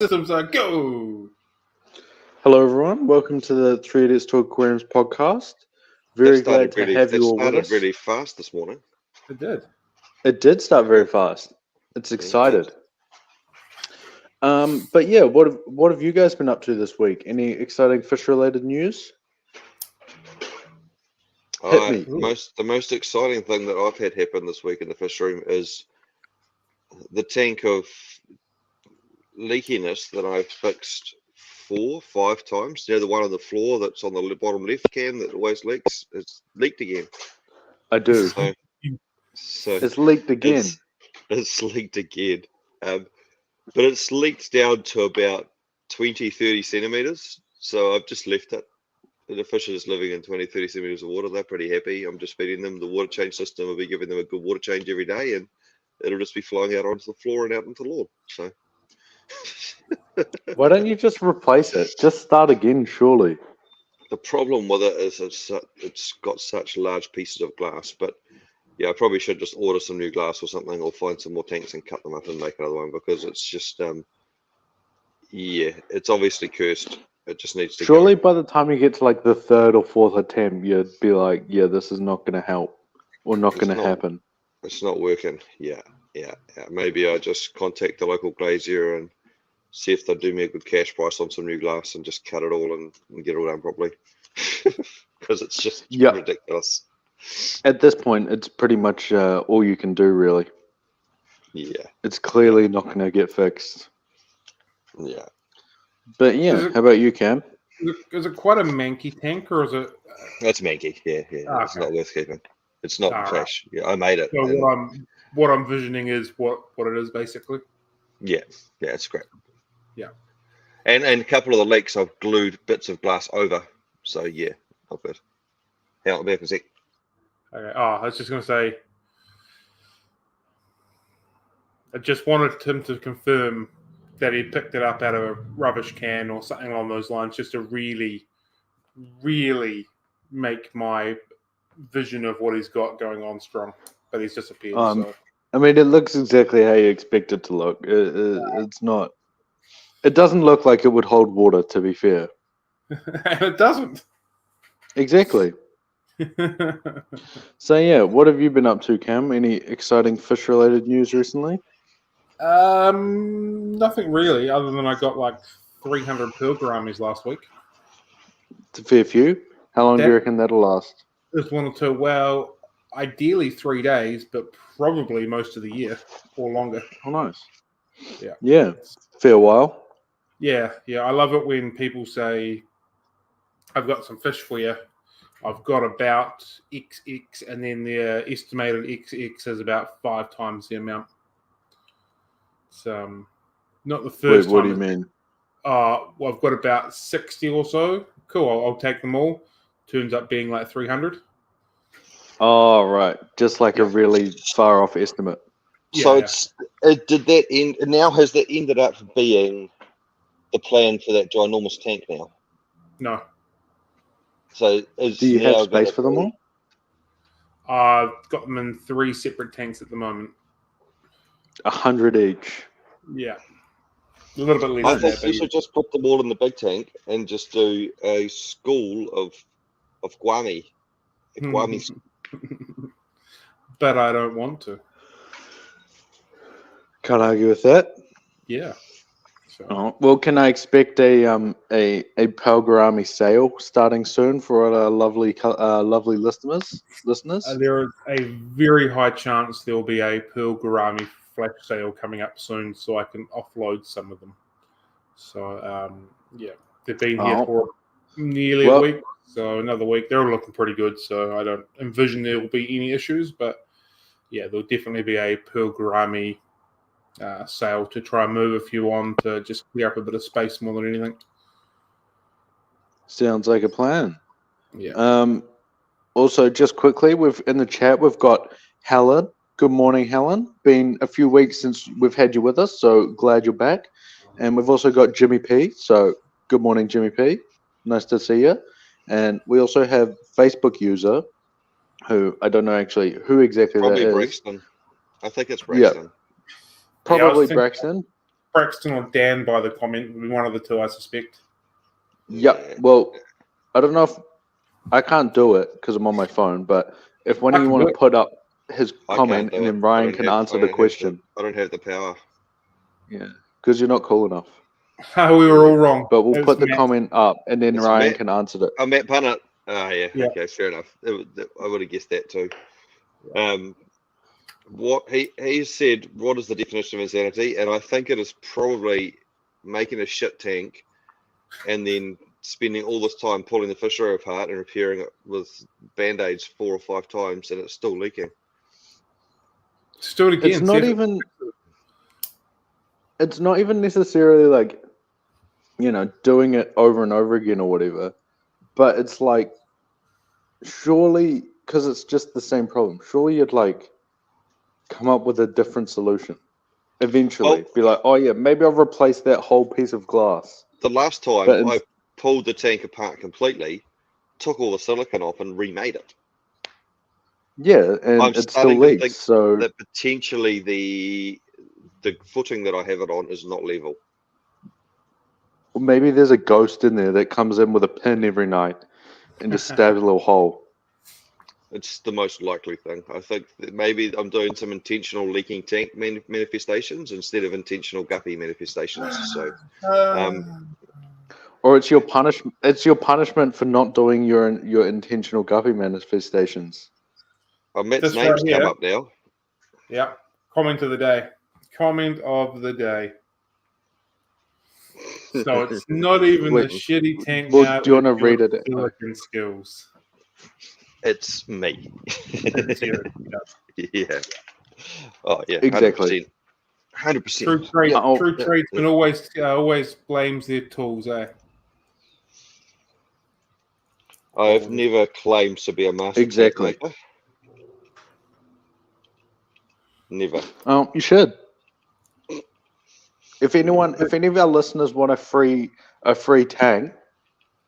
Systems are go. Hello, everyone. Welcome to the Three Idiots to Aquariums podcast. Very glad to have you all with us. It started really fast this morning. It did. It did start very fast. It's excited. But yeah, what have you guys been up to this week? Any exciting fish-related news? The most exciting thing that I've had happen this week in the fish room is the tank of leakiness that I've fixed 4-5 times. You know, the one on the floor that's on the bottom left can that always leaks. It's leaked again. I do. So it's leaked again. It's leaked again. But it's leaked down to about 20-30 centimeters. So I've just left it. The fish are just living in 20-30 centimeters of water. They're pretty happy. I'm just feeding them. The water change system will be giving them a good water change every day, and it'll just be flowing out onto the floor and out into the lawn. So why don't you just replace it? Just start again, surely. The problem with it is it's got such large pieces of glass. But yeah, I probably should just order some new glass or something, or find some more tanks and cut them up and make another one, because it's just it's obviously cursed. It just needs to Surely go. By the time you get to like the third or fourth attempt, you'd be like, yeah, this is not going to help or not going to happen. It's not working. Yeah. Maybe I just contact the local glazier and see if they'll do me a good cash price on some new glass and just cut it all and get it all done properly. Because it's just ridiculous. At this point, it's pretty much all you can do, really. Yeah. It's clearly not going to get fixed. Yeah. But yeah, how about you, Cam? Is it quite a manky tank, or is it? It's manky. Yeah. Okay. It's not worth keeping. It's not fresh. Right. Yeah, I made it. So what I'm visioning is what it is basically. Yeah, it's great. Yeah. And a couple of the leaks I've glued bits of glass over. So yeah, not good. Hang on, back a sec. Okay. Oh, I was just going to say, I just wanted him to confirm that he picked it up out of a rubbish can or something along those lines, just to really, really make my vision of what he's got going on strong. But he's disappeared. So. I mean, it looks exactly how you expect it to look. It's not. It doesn't look like it would hold water, to be fair. And it doesn't. Exactly. So yeah, what have you been up to, Cam? Any exciting fish-related news recently? Nothing really, other than I got like 300 pearl gouramis last week. It's a fair few. How long do you reckon that'll last? Just 1 or 2. Well, ideally 3 days, but probably most of the year or longer. Oh, nice. Yeah, fair while. Yeah. I love it when people say, "I've got some fish for you. I've got about XX," and then the estimated XX is about 5 times the amount. It's not the first time. What do you mean? Well, I've got about 60 or so. Cool, I'll take them all. Turns up being like 300. Oh, right. Just like a really far off estimate. So did that end? Now has that ended up being the plan for that ginormous tank now? No. So do you have space for them all? I've got them in 3 separate tanks at the moment. 100 each. Yeah. A little bit less. I think you should just put them all in the big tank and just do a school of guami. But I don't want to. Can't argue with that. Yeah. So. Well, can I expect a pearl gourami sale starting soon for our lovely listeners? There is a very high chance there will be a pearl gourami flash sale coming up soon, so I can offload some of them. So they've been here for nearly a week, so another week. They're all looking pretty good, so I don't envision there will be any issues. But yeah, there'll definitely be a pearl gourami sale to try and move a few on to just clear up a bit of space more than anything. Sounds like a plan. Yeah. Also, just quickly, in the chat we've got Helen. Good morning, Helen. Been a few weeks since we've had you with us, so glad you're back. And we've also got Jimmy P. So good morning, Jimmy P. Nice to see you. And we also have Facebook user, who I don't know actually who exactly Probably that is. Braxton. I think it's Braxton. Yeah. Probably Braxton. Braxton or Dan by the comment. Would be one of the two, I suspect. Yep. Well, I don't know if I can't do it because I'm on my phone, but if one of you want to put up his comment and then Ryan can answer the question. I don't have the power. Yeah, because you're not cool enough. We were all wrong. But we'll put the comment up and then Ryan can answer it. Oh, Matt Punnett. Oh, yeah. Okay, fair enough. I would have guessed that too. What he said, what is the definition of insanity? And I think it is probably making a shit tank and then spending all this time pulling the fish row apart and repairing it with band-aids 4 or 5 times and it's still leaking. Still again. It's not even necessarily like, doing it over and over again or whatever. But it's like, surely, because it's just the same problem, surely you'd like come up with a different solution eventually. Be like, oh yeah, maybe I'll replace that whole piece of glass. The last time I pulled the tank apart completely, took all the silicon off and remade it. Yeah, and it still leaks. So that potentially the footing that I have it on is not level. Well, maybe there's a ghost in there that comes in with a pin every night and just stabs a little hole. It's the most likely thing. I think that maybe I'm doing some intentional leaking tank manifestations instead of intentional guppy manifestations. So, or it's your punishment. It's your punishment for not doing your intentional guppy manifestations. Oh, Matt's name's come up now. Yeah. Comment of the day. Comment of the day. So it's not even the shitty tank. Well, do you want to read it? Skills. It's me. It's you. Yeah. Oh yeah. Exactly. 100%. True tradesman always blames their tools. I've never claimed to be a master. Exactly. Maker. Never. Oh, you should. If any of our listeners want a free tank,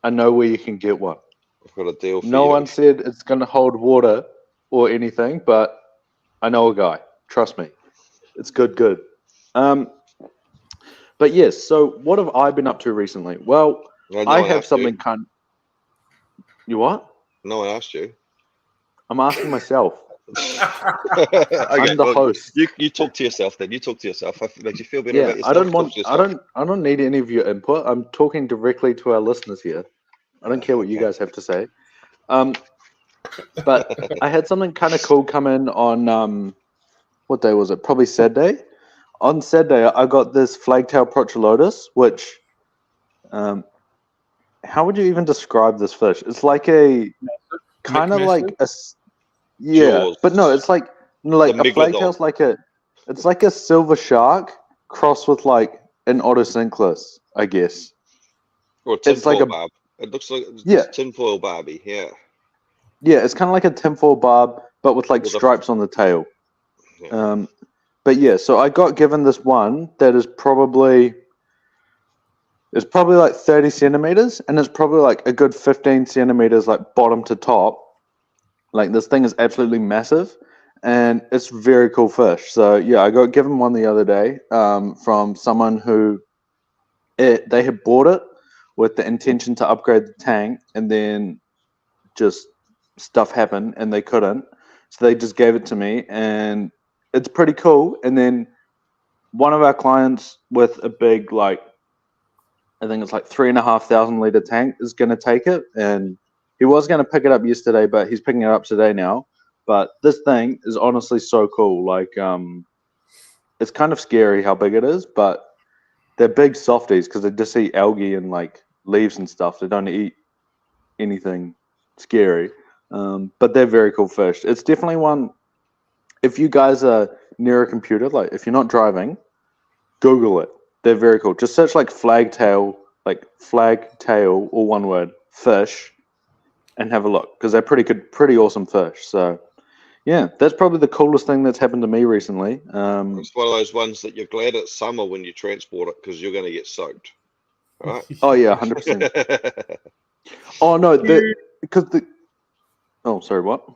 I know where you can get one. I've got a deal for you. No one said it's going to hold water or anything, but I know a guy. Trust me. It's good. But yes, so what have I been up to recently? Well, I have something kind. You what? No one asked you. I'm asking myself. Okay, I'm the host. You talk to yourself then. You talk to yourself. It makes you feel better about yourself. I don't need any of your input. I'm talking directly to our listeners here. I don't care what you guys have to say. But I had something kind of cool come in on what day was it? Probably Saturday. On Saturday, I got this flagtail Procholotus, which how would you even describe this fish? It's like a kind of like a Jaws. but no, it's like a flagtail's it's like a silver shark crossed with like an otocinclus, I guess. Or it's like barb. It looks like tinfoil Barbie, yeah. Yeah, it's kind of like a tinfoil barb, but with like stripes on the tail. Yeah. But yeah, so I got given this one that is probably like 30 centimeters, and it's probably like a good 15 centimeters, like bottom to top. Like this thing is absolutely massive, and it's very cool fish. So yeah, I got given one the other day from someone who they had bought it with the intention to upgrade the tank, and then just stuff happened and they couldn't, so they just gave it to me, and it's pretty cool. And then one of our clients with a big, like, I think it's like 3,500 liter tank is going to take it, and he was going to pick it up yesterday, but he's picking it up today now. But this thing is honestly so cool. Like, it's kind of scary how big it is, but they're big softies because they just eat algae and like leaves and stuff. They don't eat anything scary, but they're very cool fish. It's definitely one. If you guys are near a computer, like if you're not driving, Google it. They're very cool. Just search like flagtail, all one word, fish, and have a look, because they're pretty good, pretty awesome fish. So yeah, that's probably the coolest thing that's happened to me recently. It's one of those ones that you're glad it's summer when you transport it, because you're going to get soaked. Right? Oh yeah, 100%. Oh no, sorry, what?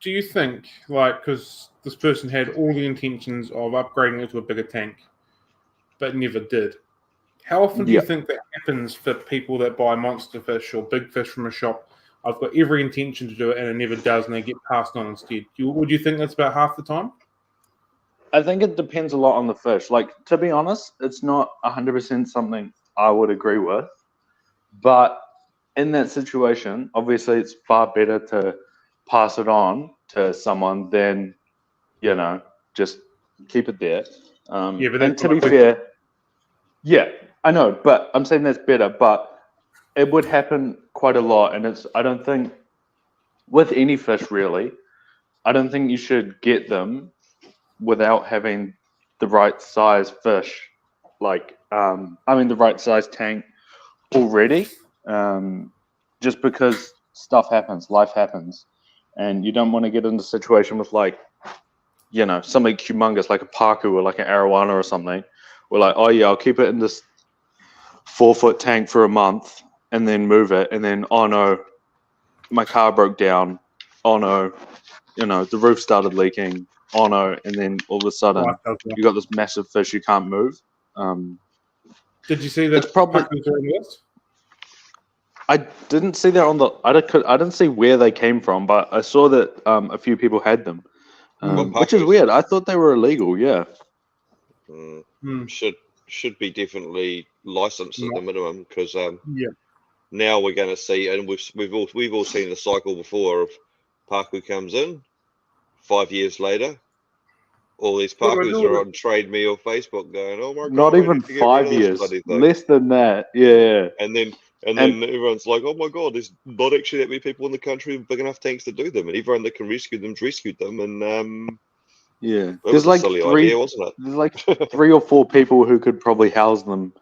Do you think, like, because this person had all the intentions of upgrading it to a bigger tank, but never did. How often do you think that happens for people that buy monster fish or big fish from a shop? I've got every intention to do it, and it never does, and they get passed on instead. Would you think that's about half the time? I think it depends a lot on the fish. Like, to be honest, it's not 100% something I would agree with. But in that situation, obviously, it's far better to pass it on to someone than, just keep it there. Yeah, but and to be fair, yeah, I know, but I'm saying that's better. But it would happen quite a lot, and I don't think, with any fish really, I don't think you should get them without having the right size fish, the right size tank already. Just because stuff happens, life happens, and you don't want to get into a situation with something humongous like a paku or like an arowana or something. We're like, oh yeah, I'll keep it in this 4-foot tank for a month and then move it, and then oh no, my car broke down. Oh no, the roof started leaking. Oh no, and then all of a sudden you got this massive fish you can't move. Did you see that? I didn't see that on the. I didn't see where they came from, but I saw that a few people had them, which is weird. I thought they were illegal. Yeah. Should be definitely licensed at the minimum, because now we're going to see, and we've all seen the cycle before of paku comes in, 5 years later, all these pakus are on Trade Me or Facebook going, oh my god, not even 5 years, less than that, yeah. And then everyone's like, oh my god, there's not actually that many people in the country with big enough tanks to do them, and everyone that can rescue them's rescued them, and yeah, there's like silly idea, wasn't it? There's like 3 or 4 people who could probably house them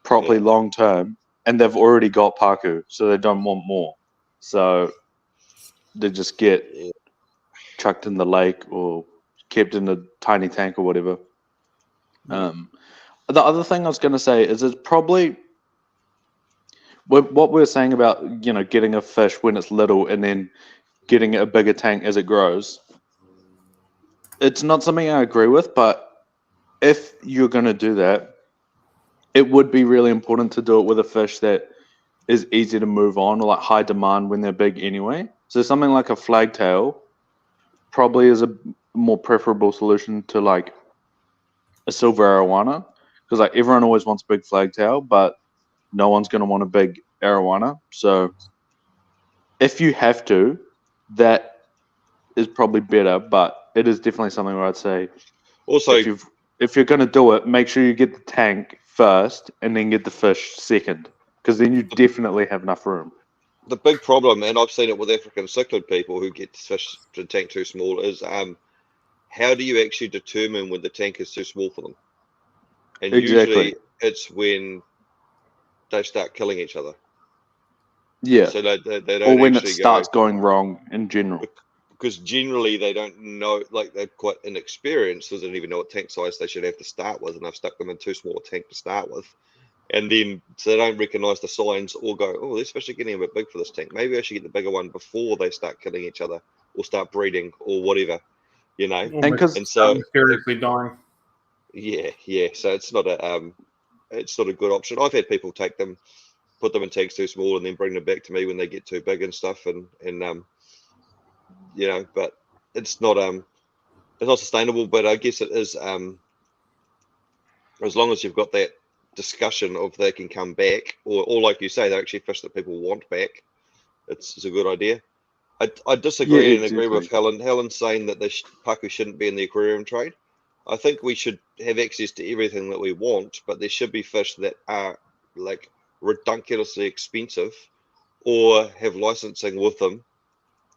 properly long term, and they've already got paku, so they don't want more. So they just get chucked in the lake or kept in a tiny tank or whatever. The other thing I was going to say is it's probably what we're saying about getting a fish when it's little and then getting a bigger tank as it grows. It's not something I agree with, but if you're going to do that, it would be really important to do it with a fish that is easy to move on or like high demand when they're big anyway. So something like a flagtail probably is a more preferable solution to like a silver arowana, because like everyone always wants a big flagtail, but no one's going to want a big arowana. So if you have to, that is probably better, but it is definitely something where I'd say also, if you're going to do it, make sure you get the tank first and then get the fish second, because then you definitely have enough room. The big problem, and I've seen it with African cichlid people who get fish to the tank too small, is how do you actually determine when the tank is too small for them? And usually it's when they start killing each other. Yeah. So they don't, or when it starts going wrong in general. Because generally they don't know, like they're quite inexperienced, so they don't even know what tank size they should have to start with, and I've stuck them in too small a tank to start with. And then, so they don't recognize the signs or go, oh, these fish are getting a bit big for this tank. Maybe I should get the bigger one before they start killing each other or start breeding or whatever, And so seriously dying. Yeah. So it's not a good option. I've had people take them, put them in tanks too small, and then bring them back to me when they get too big and stuff. And but it's not sustainable. But I guess it is. As long as you've got that discussion of they can come back, or like you say, they're actually fish that people want back, it's a good idea. I disagree and agree with Helen. Helen's saying that the paku shouldn't be in the aquarium trade. I think we should have access to everything that we want, but there should be fish that are like ridiculously expensive or have licensing with them,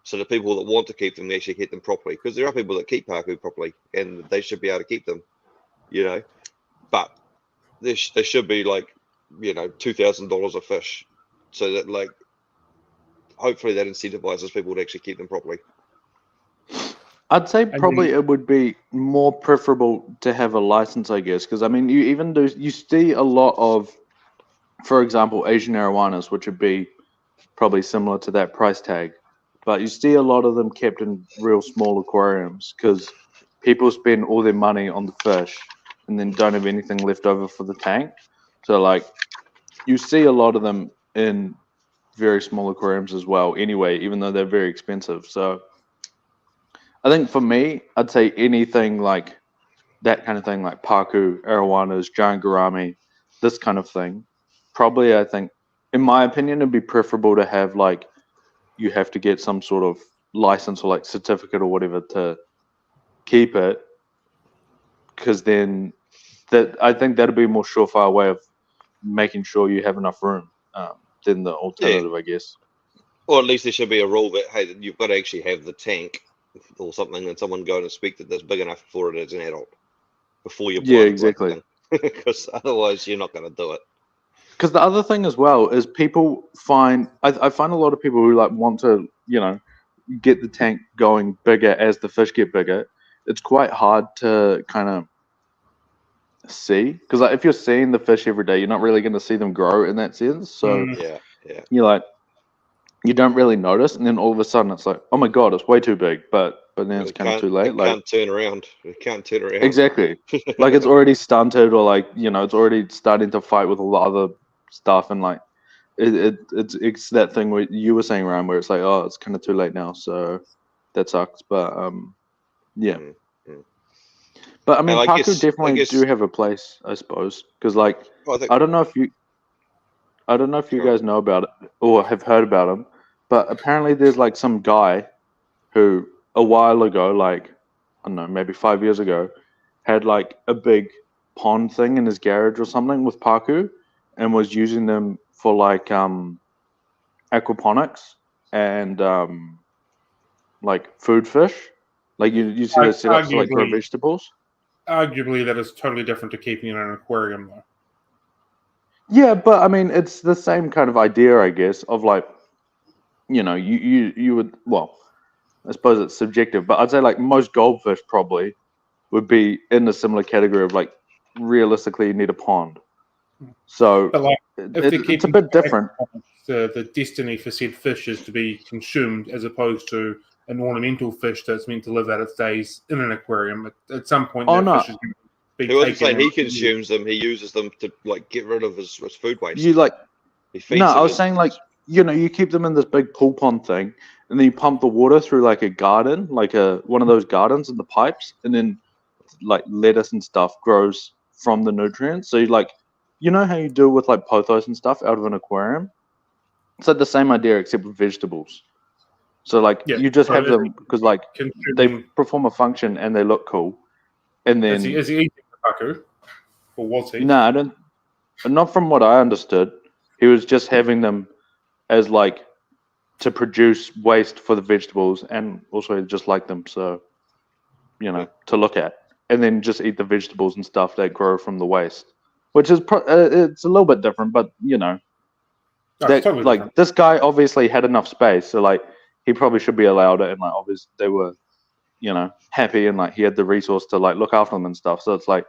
so the people that want to keep them actually keep them properly, because there are people that keep paku properly and they should be able to keep them, but they should be like $2,000 a fish, so that like hopefully that incentivizes people to actually keep them properly. I'd say probably it would be more preferable to have a license, I guess, because I mean you see a lot of, for example, Asian arowanas, which would be probably similar to that price tag, but you see a lot of them kept in real small aquariums because people spend all their money on the fish and then don't have anything left over for the tank. So like you see a lot of them in very small aquariums as well anyway, even though they're very expensive. So I think for me, I'd say anything like that kind of thing, like paku, arowanas, giant gourami, this kind of thing. Probably, I think, in my opinion, it'd be preferable to have like you have to get some sort of license or like certificate or whatever to keep it, because then that I think that'd be a more surefire way of making sure you have enough room than the alternative, I guess. Or at least there should be a rule that, hey, you've got to actually have the tank or something, and someone go and inspect it that's big enough for it as an adult before you buy exactly. Because otherwise you're not going to do it. Because the other thing as well is people find I find a lot of people who like want to get the tank going bigger as the fish get bigger. It's quite hard to kind of see, because like if you're seeing the fish every day, you're not really going to see them grow in that sense. So yeah, you're like, you don't really notice, and then all of a sudden it's like, oh my god, it's way too big, but then it's kind of too late. It can't turn around. It can't turn around. Exactly. Like it's already stunted, or like it's already starting to fight with a lot of other stuff, and like it's that thing where you were saying, Ryan, where it's like, oh, it's kind of too late now, so that sucks. But yeah. But I mean, paku definitely do have a place, I suppose, because like I don't know if you guys know about it or have heard about him, but apparently there's like some guy who a while ago, like I don't know, maybe 5 years ago, had like a big pond thing in his garage or something with paku, and was using them for like aquaponics and like food fish. Like you see those setups to like grow vegetables. Arguably, that is totally different to keeping it in an aquarium, though. Yeah, but I mean, it's the same kind of idea, I guess, of like, you would, well, I suppose it's subjective, but I'd say like most goldfish probably would be in a similar category of like, realistically, you need a pond. So but like, it's a bit different. The destiny for said fish is to be consumed, as opposed to an ornamental fish that's meant to live out its days in an aquarium. At some point, fish is going to be he wasn't saying he taken. consumes them. He uses them to like get rid of his food waste. You like no, I was saying like you keep them in this big pool pond thing, and then you pump the water through like a garden, like one of those gardens in the pipes, and then like lettuce and stuff grows from the nutrients. So you like, how you do with like pothos and stuff out of an aquarium. It's like the same idea except with vegetables. So like you just have them because like they perform a function and they look cool. And then is he eating the paku, or was he? No, I don't. Not from what I understood. He was just having them as like to produce waste for the vegetables, and also just like them, so to look at, and then just eat the vegetables and stuff that grow from the waste, which is it's a little bit different, but totally like different. This guy obviously had enough space, so like he probably should be allowed it, and like obviously they were happy, and like he had the resource to like look after them and stuff. So it's like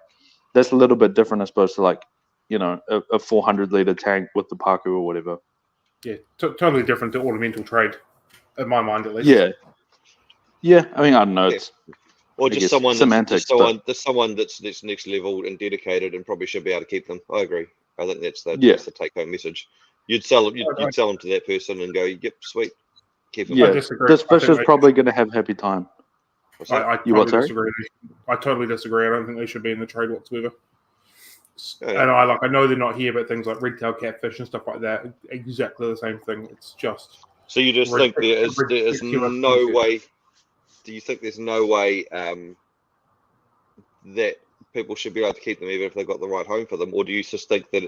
that's a little bit different as opposed to like a 400-liter tank with the paku or whatever. Yeah, totally different to ornamental trade, in my mind at least. Yeah. I mean, I don't know. It's or just someone that's next level and dedicated, and probably should be able to keep them. I agree. I think that's the take-home message. You'd sell them to that person and go, "Yep, sweet, keep them." Yeah, this fish is probably going to have happy time. I totally disagree. I totally disagree. I don't think they should be in the trade whatsoever. And I know they're not here, but things like red-tailed catfish and stuff like that, exactly the same thing. It's just. So you just think there is no way? Do you think there's no way that people should be able to keep them even if they've got the right home for them, or do you just think that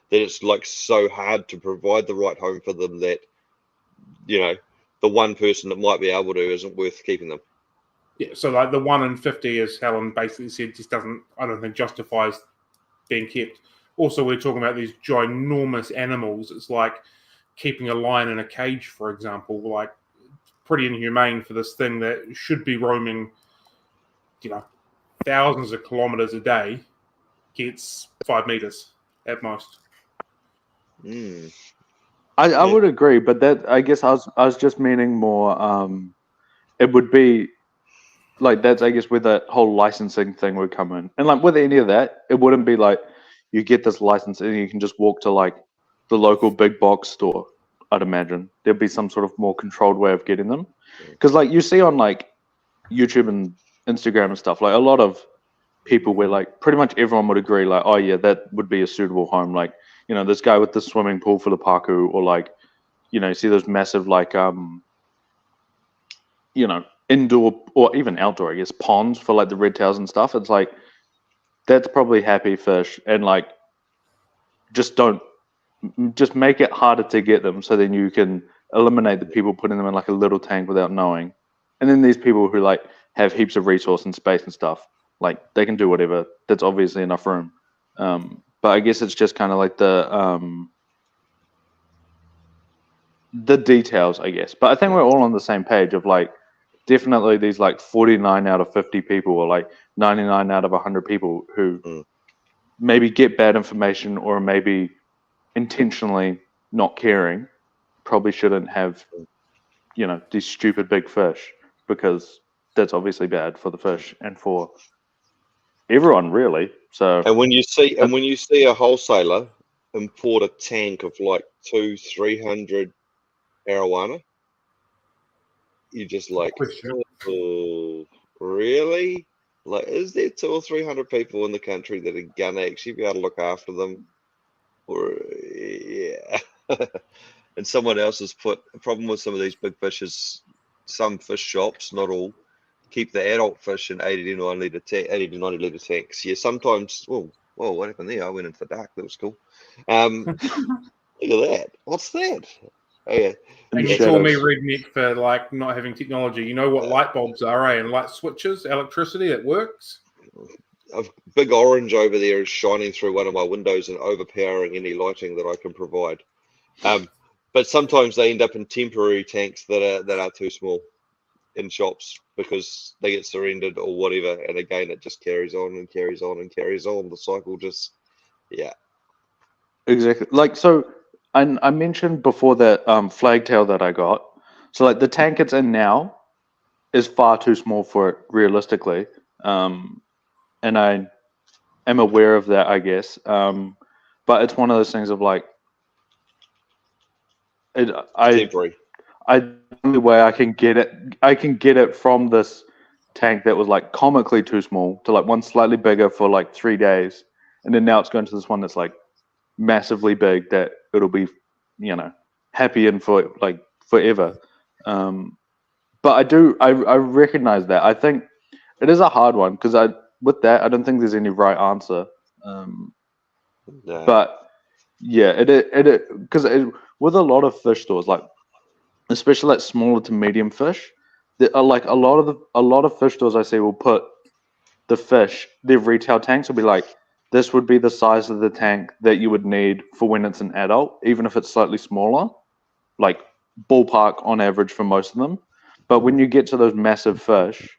it's like so hard to provide the right home for them that the one person that might be able to isn't worth keeping them? Yeah. So like the 1 in 50, as Helen basically said, just doesn't. I don't think justifies being kept. Also, we're talking about these ginormous animals. It's like keeping a lion in a cage, for example. Like, pretty inhumane for this thing that should be roaming, thousands of kilometers a day, gets 5 meters at most. I would agree, but that I guess I was just meaning more. It would be like that's, I guess, where that whole licensing thing would come in. And like with any of that, it wouldn't be like you get this license and you can just walk to like the local big box store. I'd imagine there'd be some sort of more controlled way of getting them, because like you see on like YouTube and Instagram and stuff, like a lot of people where like pretty much everyone would agree, like, oh yeah, that would be a suitable home. Like, you know, this guy with the swimming pool for the paku, or like, you know, you see those massive like you know, indoor or even outdoor, I guess, ponds for like the red tails and stuff. It's like that's probably happy fish, and like just make it harder to get them, so then you can eliminate the people putting them in like a little tank without knowing. And then these people who like have heaps of resource and space and stuff, like they can do whatever. That's obviously enough room. But I guess it's just kind of like the details, I guess. But I think we're all on the same page of like definitely these like 49 out of 50 people, or like 99 out of 100 people who maybe get bad information or maybe intentionally not caring, probably shouldn't have, you know, these stupid big fish, because that's obviously bad for the fish and for everyone, really. So And when you see a wholesaler import a tank of like 200-300 arowana, you just like, oh, really? Like, is there 200 or 300 people in the country that are gonna actually be able to look after them? Or yeah. And someone else has put a problem with some of these big fish is some fish shops, not all, keep the adult fish in 80 to 90 litre tanks. Yeah, sometimes. Whoa, what happened there? I went into the dark. That was cool. Look at that. What's that? Oh yeah. And you call me redneck for like not having technology. You know what light bulbs are, eh? And light switches, electricity, it works. A big orange over there is shining through one of my windows and overpowering any lighting that I can provide. But sometimes they end up in temporary tanks that are too small in shops because they get surrendered or whatever. And again, it just carries on and carries on and carries on. The cycle just, yeah. Exactly. Like, so I mentioned before that flagtail that I got. So like the tank it's in now is far too small for it realistically. And I am aware of that, I guess. But it's one of those things of like, Temporary. the only way I can get it from this tank that was like comically too small to like one slightly bigger for like 3 days, and then now it's going to this one that's like massively big that it'll be, you know, happy in for like forever. But I recognize that. I think it is a hard one because I don't think there's any right answer. No. But yeah, it because with a lot of fish stores, like especially like smaller to medium fish, there are like a lot of fish stores I see will put the fish, their retail tanks will be like, this would be the size of the tank that you would need for when it's an adult, even if it's slightly smaller, like ballpark on average for most of them. But when you get to those massive fish,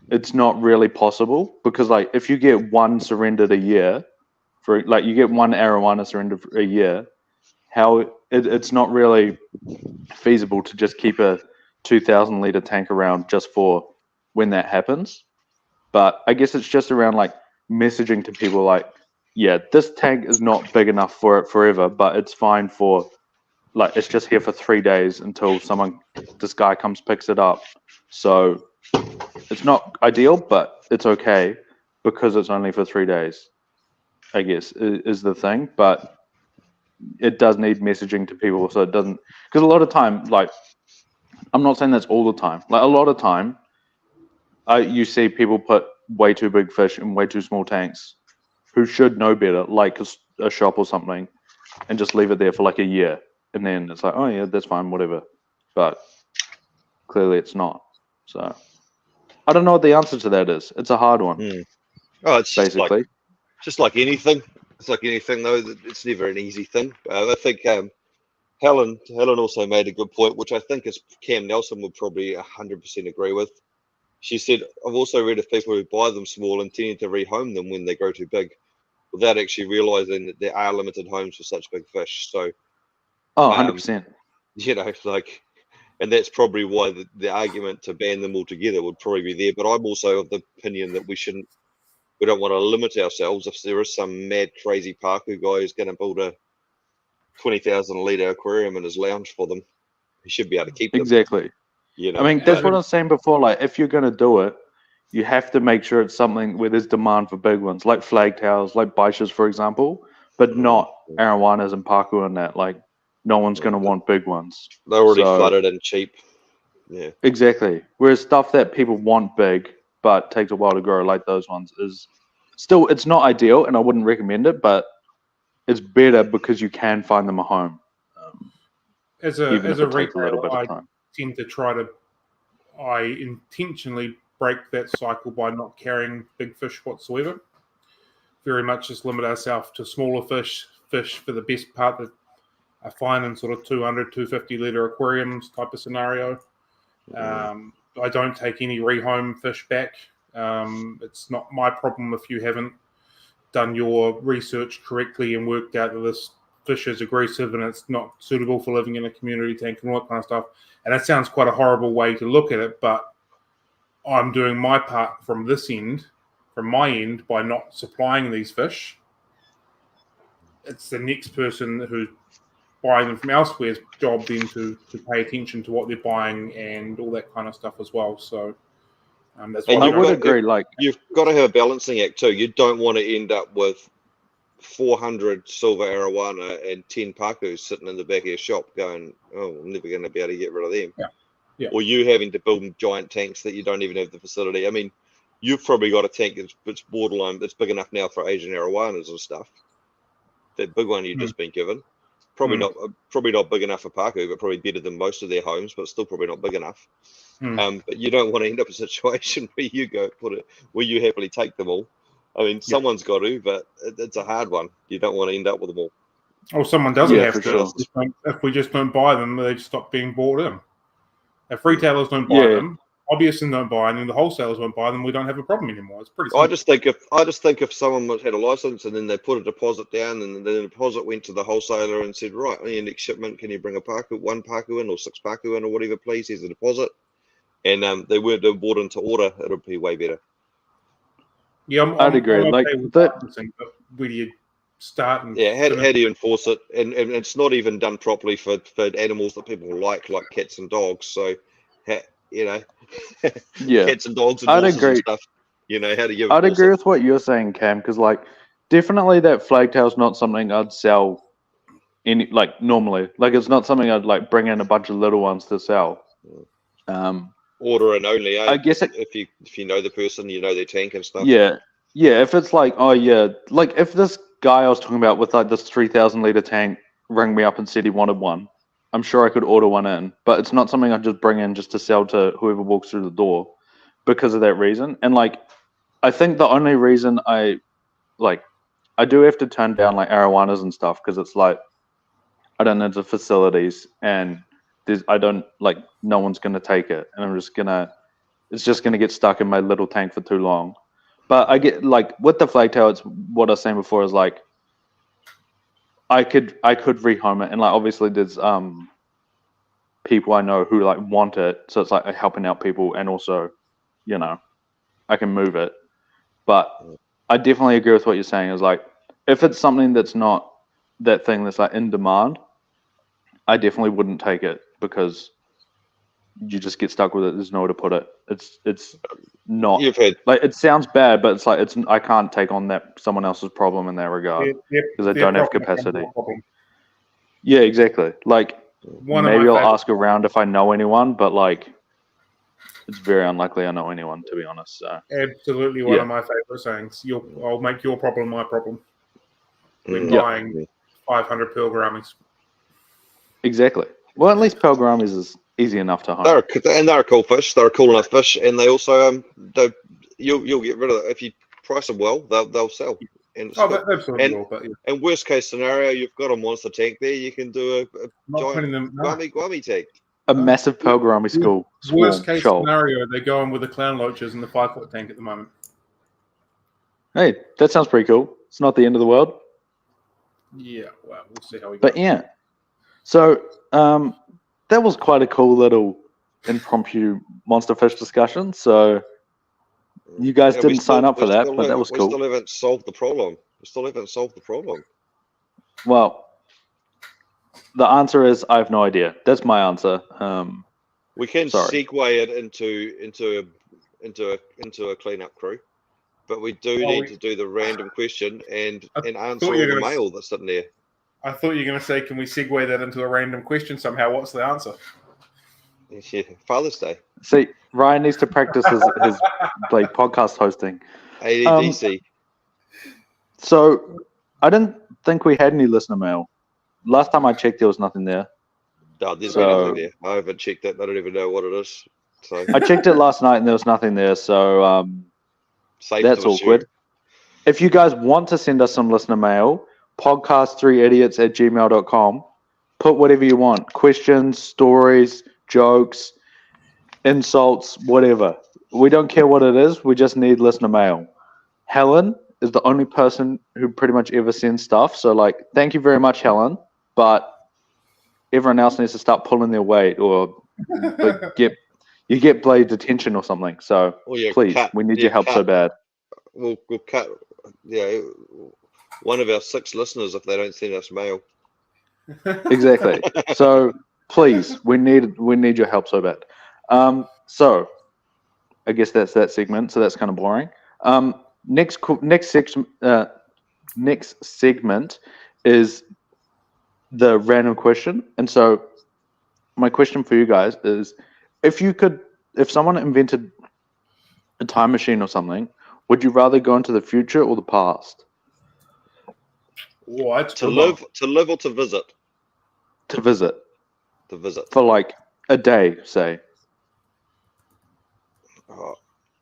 it's not really possible because like if you get one surrendered a year, for like you get one arowana surrendered for a year, it's not really feasible to just keep a 2,000 liter tank around just for when that happens. But I guess it's just around like messaging to people like, yeah, this tank is not big enough for it forever, but it's fine for like it's just here for 3 days until this guy comes picks it up. So it's not ideal, but it's okay because it's only for 3 days, I guess, is the thing. But it does need messaging to people, so it doesn't, because a lot of time, like, I'm not saying that's all the time. Like a lot of time, you see people put way too big fish in way too small tanks, who should know better, like a shop or something, and just leave it there for like a year, and then it's like, oh yeah, that's fine, whatever. But clearly, it's not. So I don't know what the answer to that is. It's a hard one. Oh, it's basically just like anything. It's like anything, though. It's never an easy thing. I think Helen also made a good point, which I think is Cam Nelson would probably 100% agree with. She said, I've also read of people who buy them small intending to rehome them when they grow too big, without actually realizing that there are limited homes for such big fish. So, 100%. You know, like And that's probably why the argument to ban them altogether would probably be there. But I'm also of the opinion that we don't want to limit ourselves. If there is some mad, crazy Paku guy who's going to build a 20,000 litre aquarium in his lounge for them, he should be able to keep them. Exactly. You know, I mean, that's what I was saying before. Like, if you're going to do it, you have to make sure it's something where there's demand for big ones, like flag towers, like baishas, for example, but not arowanas and Paku and that. Like, no one's going to want big ones. They're already flooded and cheap. Yeah. Exactly. Whereas stuff that people want big but takes a while to grow, like those ones, is still, it's not ideal, and I wouldn't recommend it, but it's better because you can find them a home. As a retailer, I tend to I intentionally break that cycle by not carrying big fish whatsoever. Very much just limit ourselves to smaller fish for the best part that I find in sort of 200, 250 litre aquariums type of scenario. I don't take any rehome fish back. It's not my problem if you haven't done your research correctly and worked out that this fish is aggressive and it's not suitable for living in a community tank and all that kind of stuff. And that sounds quite a horrible way to look at it, but I'm doing my part from my end, by not supplying these fish. It's the next person who's buying them from elsewhere's job then to pay attention to what they're buying and all that kind of stuff as well. So that's why I would agree. Like, you've got to have a balancing act too. You don't want to end up with 400 silver arowana and 10 Pakus sitting in the back of your shop going, oh, I'm never going to be able to get rid of them. Yeah. Or you having to build giant tanks that you don't even have the facility. I mean, you've probably got a tank that's borderline, that's big enough now for Asian arowanas and stuff. That big one you've just been given. Probably not big enough for Paku, but probably better than most of their homes, but still probably not big enough. But you don't want to end up in a situation where you happily take them all. I mean, someone's got to, but it's a hard one. You don't want to end up with them all. Or someone doesn't have to. Sure. If we just don't buy them, they just stop being bought in. If retailers don't buy them, hobbyists don't buy them, and the wholesalers won't buy them, we don't have a problem anymore. It's pretty simple. I just think if someone had a license and then they put a deposit down, and then the deposit went to the wholesaler and said, right, on your next shipment, can you bring one Paku in or 6 Paku in or whatever, please? Here's a deposit. And they weren't bought into order, it would be way better. Yeah, I'd agree. I'm like okay with that. But where do you start? And how do you enforce it? And it's not even done properly for animals that people like cats and dogs. So, cats and dogs and horses and stuff. How do you? I'd agree with what you're saying, Cam, because definitely that flagtail's not something I'd sell normally. It's not something I'd bring in a bunch of little ones to sell. Order and only. I guess if you know the person, you know their tank and stuff. Yeah. If it's if this guy I was talking about with this 3,000 litre tank rang me up and said he wanted one, I'm sure I could order one in, but it's not something I'd just bring in just to sell to whoever walks through the door because of that reason. And I think the only reason I do have to turn down arowanas and stuff because it's I don't know the facilities and no one's gonna take it, and it's just gonna get stuck in my little tank for too long. But I get with the flagtail, it's what I was saying before is I could rehome it, and obviously there's people I know who want it, so it's helping out people, and also I can move it. But I definitely agree with what you're saying is if it's something that's not that thing that's in demand, I definitely wouldn't take it because you just get stuck with it. There's nowhere to put it. It's not. You've had it sounds bad, but it's I can't take on someone else's problem in that regard because I don't have capacity. Yeah, exactly. Maybe I'll ask around if I know anyone, but it's very unlikely I know anyone, to be honest. So. Absolutely, one of my favorite sayings. I'll make your problem my problem. When buying 500 pearl gouramis. Exactly. Well, at least pearl gouramis is easy enough to home. They're a cool fish. They're a cool enough fish, and they also you'll get rid of it if you price them well. They'll sell. And and worst case scenario, you've got a monster tank there. You can do a giant guami tank. A massive pearl gourami school. Worst case scenario, they're going with the clown loaches in the 5-foot tank at the moment. Hey, that sounds pretty cool. It's not the end of the world. Yeah, well, we'll see how we go. But yeah. So that was quite a cool little impromptu monster fish discussion. So you guys didn't sign up for that, but that was cool. We still haven't solved the problem. Well, the answer is I have no idea. That's my answer. We can sorry. segue it into a cleanup crew, but we do need to do the random question and answer all the mail that's sitting there. I thought you were going to say, can we segue that into a random question somehow? What's the answer? Yeah, Father's Day. See, Ryan needs to practice his like podcast hosting. ADDC. So I didn't think we had any listener mail. Last time I checked, there was nothing there. No, there's nothing there. I haven't checked it. I don't even know what it is. So I checked it last night and there was nothing there. So that's awkward. If you guys want to send us some listener mail, podcast3idiots@gmail.com. Put whatever you want. Questions, stories, jokes, insults, whatever. We don't care what it is. We just need listener mail. Helen is the only person who pretty much ever sends stuff. So, like, thank you very much, Helen. But everyone else needs to start pulling their weight or get blade detention or something. So, please, we need your help so bad. We'll cut one of our 6 listeners if they don't send us mail. Exactly. So please, we need your help so bad. So I guess that's that segment. So that's kind of boring. Next segment is the random question. And so my question for you guys is, if someone invented a time machine or something, would you rather go into the future or the past? What? To live or to visit? To visit. To visit. For like a day, say.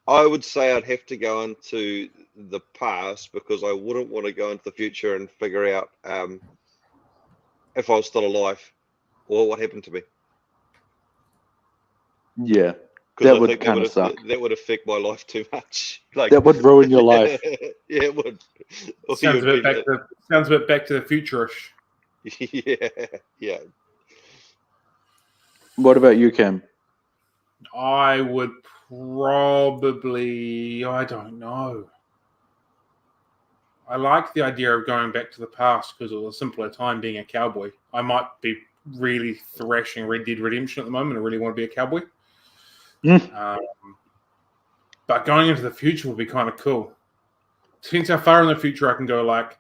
I would say I'd have to go into the past because I wouldn't want to go into the future and figure out if I was still alive or what happened to me. Yeah. That would kind of suck. That would affect my life too much. Like that would ruin your life. Yeah, it would. Sounds a bit back to the future-ish. Yeah. What about you, Kim? I would probably, I don't know. I like the idea of going back to the past because it was a simpler time being a cowboy. I might be really thrashing Red Dead Redemption at the moment and really want to be a cowboy. But going into the future would be kind of cool. Depends how far in the future I can go, like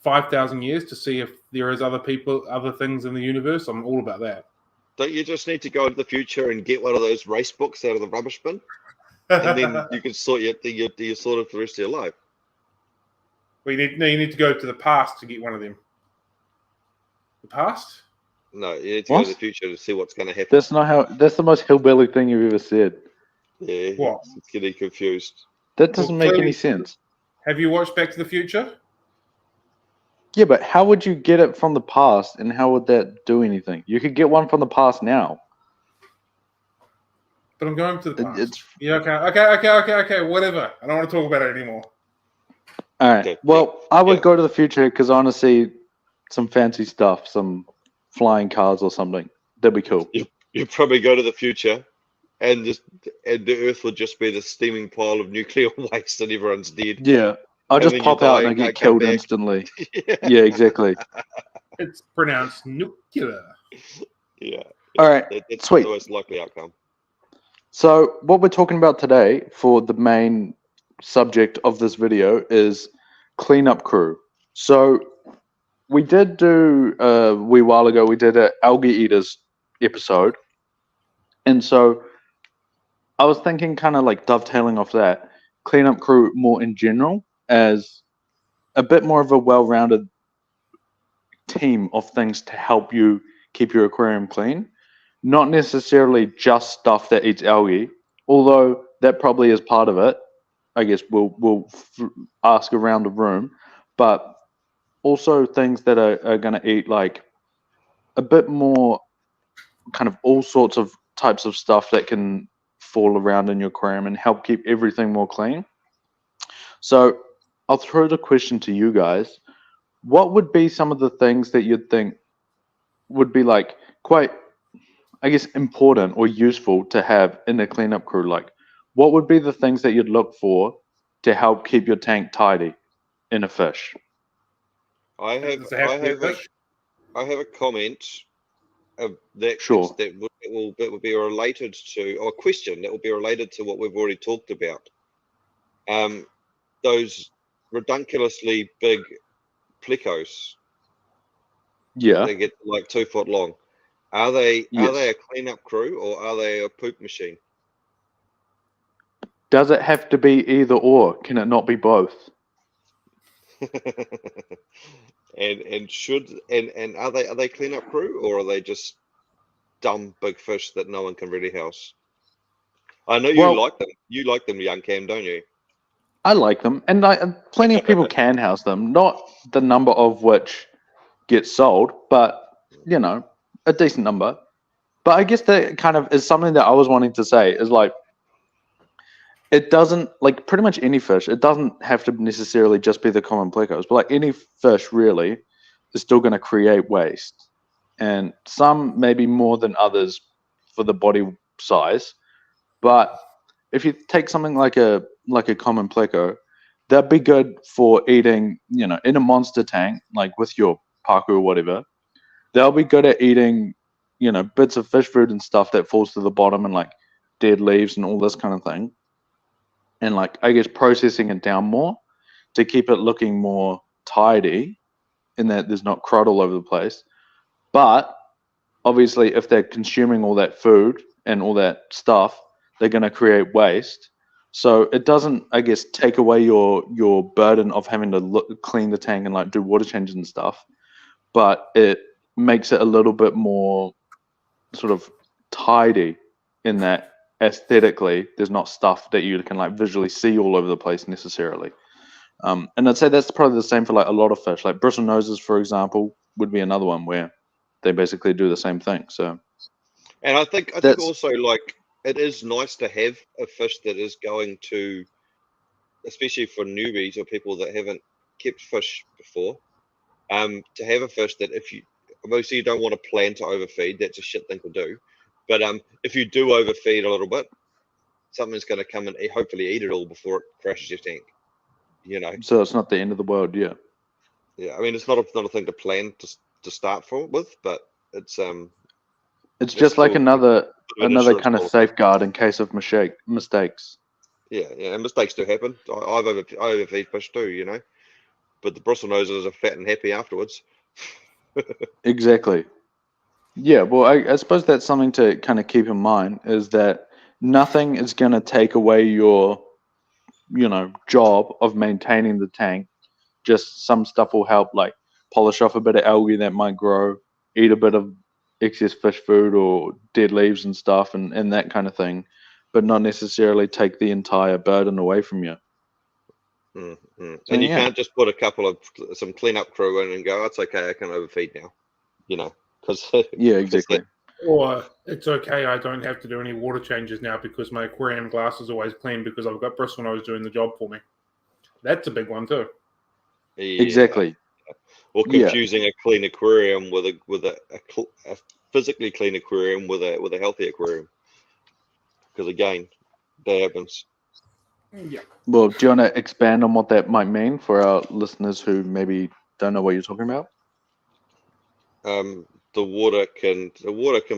5,000 years, to see if there is other things in the universe. I'm all about that. Don't you just need to go into the future and get one of those race books out of the rubbish bin? And then you can sort it for the rest of your life. Well, you need to go to the past to get one of them. The past? No, you need to go to the future to see what's going to happen. That's the most hillbilly thing you've ever said. Yeah, what? It's getting confused. That doesn't make any sense. Have you watched Back to the Future? Yeah, but how would you get it from the past, and how would that do anything? You could get one from the past now. But I'm going to the past. Yeah, okay, whatever. I don't want to talk about it anymore. All right. Okay. Well, I would go to the future because I want to see some fancy stuff, some flying cars or something. That'd be cool. You'd probably go to the future, and the Earth would just be the steaming pile of nuclear waste, and everyone's dead. Yeah. I'll just pop out and I get killed instantly. Yeah, exactly. It's pronounced nuclear. Yeah. All right. That's sweet. the most likely outcome. So what we're talking about today for the main subject of this video is cleanup crew. So we did do a wee while ago, we did an algae eaters episode. And so I was thinking, kind of like dovetailing off that, cleanup crew more in general as a bit more of a well-rounded team of things to help you keep your aquarium clean. Not necessarily just stuff that eats algae, although that probably is part of it. I guess we'll ask around the room, but also things that are going to eat like a bit more kind of all sorts of types of stuff that can fall around in your aquarium and help keep everything more clean. So I'll throw the question to you guys. What would be some of the things that you'd think would be like quite, I guess, important or useful to have in a cleanup crew? Like, what would be the things that you'd look for to help keep your tank tidy in a fish? I have Does it have to be a fish? I have a comment that Sure. that will be related to, or a question that will be related to what we've already talked about. Those redunculously big plecos. Yeah. They get like 2 foot long. Are they Yes. a cleanup crew or are they a poop machine? Does it have to be either or? Can it not be both? and are they cleanup crew or are they just dumb big fish that no one can really house? I know you like them. You like them, young Cam, don't you? I like them, and plenty of people can house them. Not the number of which gets sold, but a decent number. But I guess that kind of is something that I was wanting to say is like, it doesn't, like, pretty much any fish, it doesn't have to necessarily just be the common plecos, but like any fish really is still going to create waste, and some maybe more than others for the body size. But if you take something like a common pleco, that'd be good for eating, in a monster tank, like with your paku or whatever. They'll be good at eating, bits of fish food and stuff that falls to the bottom, and like dead leaves and all this kind of thing. And like, I guess, processing it down more to keep it looking more tidy, in that there's not crud all over the place. But obviously, if they're consuming all that food and all that stuff, they're going to create waste. So it doesn't, I guess, take away your burden of having to clean the tank and like do water changes and stuff, but it makes it a little bit more sort of tidy, in that aesthetically there's not stuff that you can like visually see all over the place necessarily. And I'd say that's probably the same for like a lot of fish, like bristle noses, for example, would be another one where they basically do the same thing. So, and I think also, like, it is nice to have a fish that is going to, especially for newbies or people that haven't kept fish before, to have a fish that, if you obviously you don't want to plan to overfeed, that's a shit thing to do. But if you do overfeed a little bit, something's going to come and hopefully eat it all before it crashes your tank. So it's not the end of the world, yeah. Yeah, I mean, it's not a thing to plan to start with, but it's just like another kind of safeguard in case of mistakes. Yeah, and mistakes do happen. I overfeed fish too, but the bristle noses are fat and happy afterwards. Exactly. Yeah, well, I suppose that's something to kind of keep in mind, is that nothing is going to take away your, job of maintaining the tank. Just some stuff will help, like polish off a bit of algae that might grow, eat a bit of excess fish food or dead leaves and stuff, and that kind of thing, but not necessarily take the entire burden away from you. Mm-hmm. So, and you can't just put some cleanup crew in and go, "It's okay, I can overfeed now," because yeah, exactly. Or it's okay, I don't have to do any water changes now because my aquarium glass is always clean because I've got bristle nose doing the job for me. That's a big one too. Yeah. Exactly. Or confusing a clean aquarium with a physically clean aquarium with a healthy aquarium, because again, that happens. Yeah. Well, do you want to expand on what that might mean for our listeners who maybe don't know what you're talking about? The water can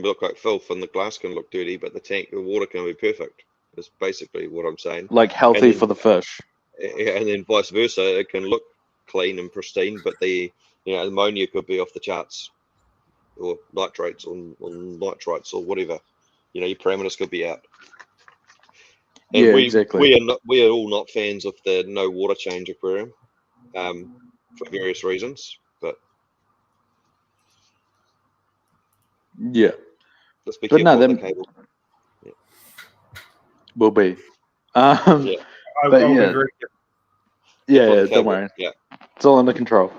look like filth and the glass can look dirty, but the water can be perfect. Is basically what I'm saying. Like healthy for the fish. Yeah, and then vice versa, it can look clean and pristine, but the ammonia could be off the charts, or nitrates or nitrites or whatever. Your parameters could be out. And exactly. We are all not fans of the no water change aquarium, for various reasons. But yeah, let's be careful with the cable. Yeah. Will be. But don't worry. Yeah, it's all under control.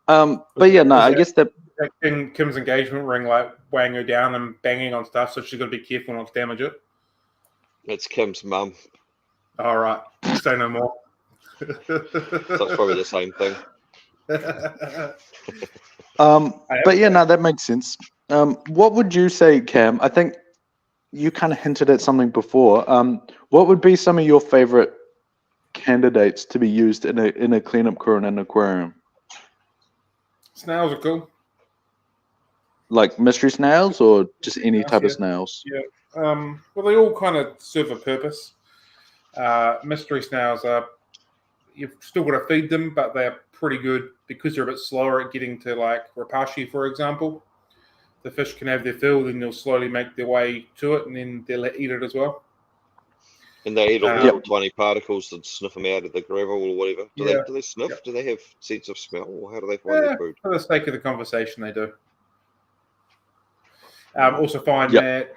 But yeah, no, I guess that Kim's engagement ring, like weighing her down and banging on stuff, so she's got to be careful not to damage it. It's Kim's mum. All right, say no more. So it's probably the same thing. But yeah, no, that makes sense. What would you say, Cam? I think you kind of hinted at something before. What would be some of your favorite candidates to be used in a cleanup crew in an aquarium? Snails are cool. Like mystery snails or just any type of Yeah. snails? Yeah. Well, they all kind of serve a purpose. Mystery snails are, you've still got to feed them, but they're pretty good because they're a bit slower at getting to like rapashi, for example. The fish can have their fill, then they'll slowly make their way to it, and then they'll eat it as well. And they eat all the Yep. little tiny particles and snuff them out of the gravel or whatever. Do they sniff? Yep. Do they have sense of smell, or how do they find their food? For the sake of the conversation, they do. Also find that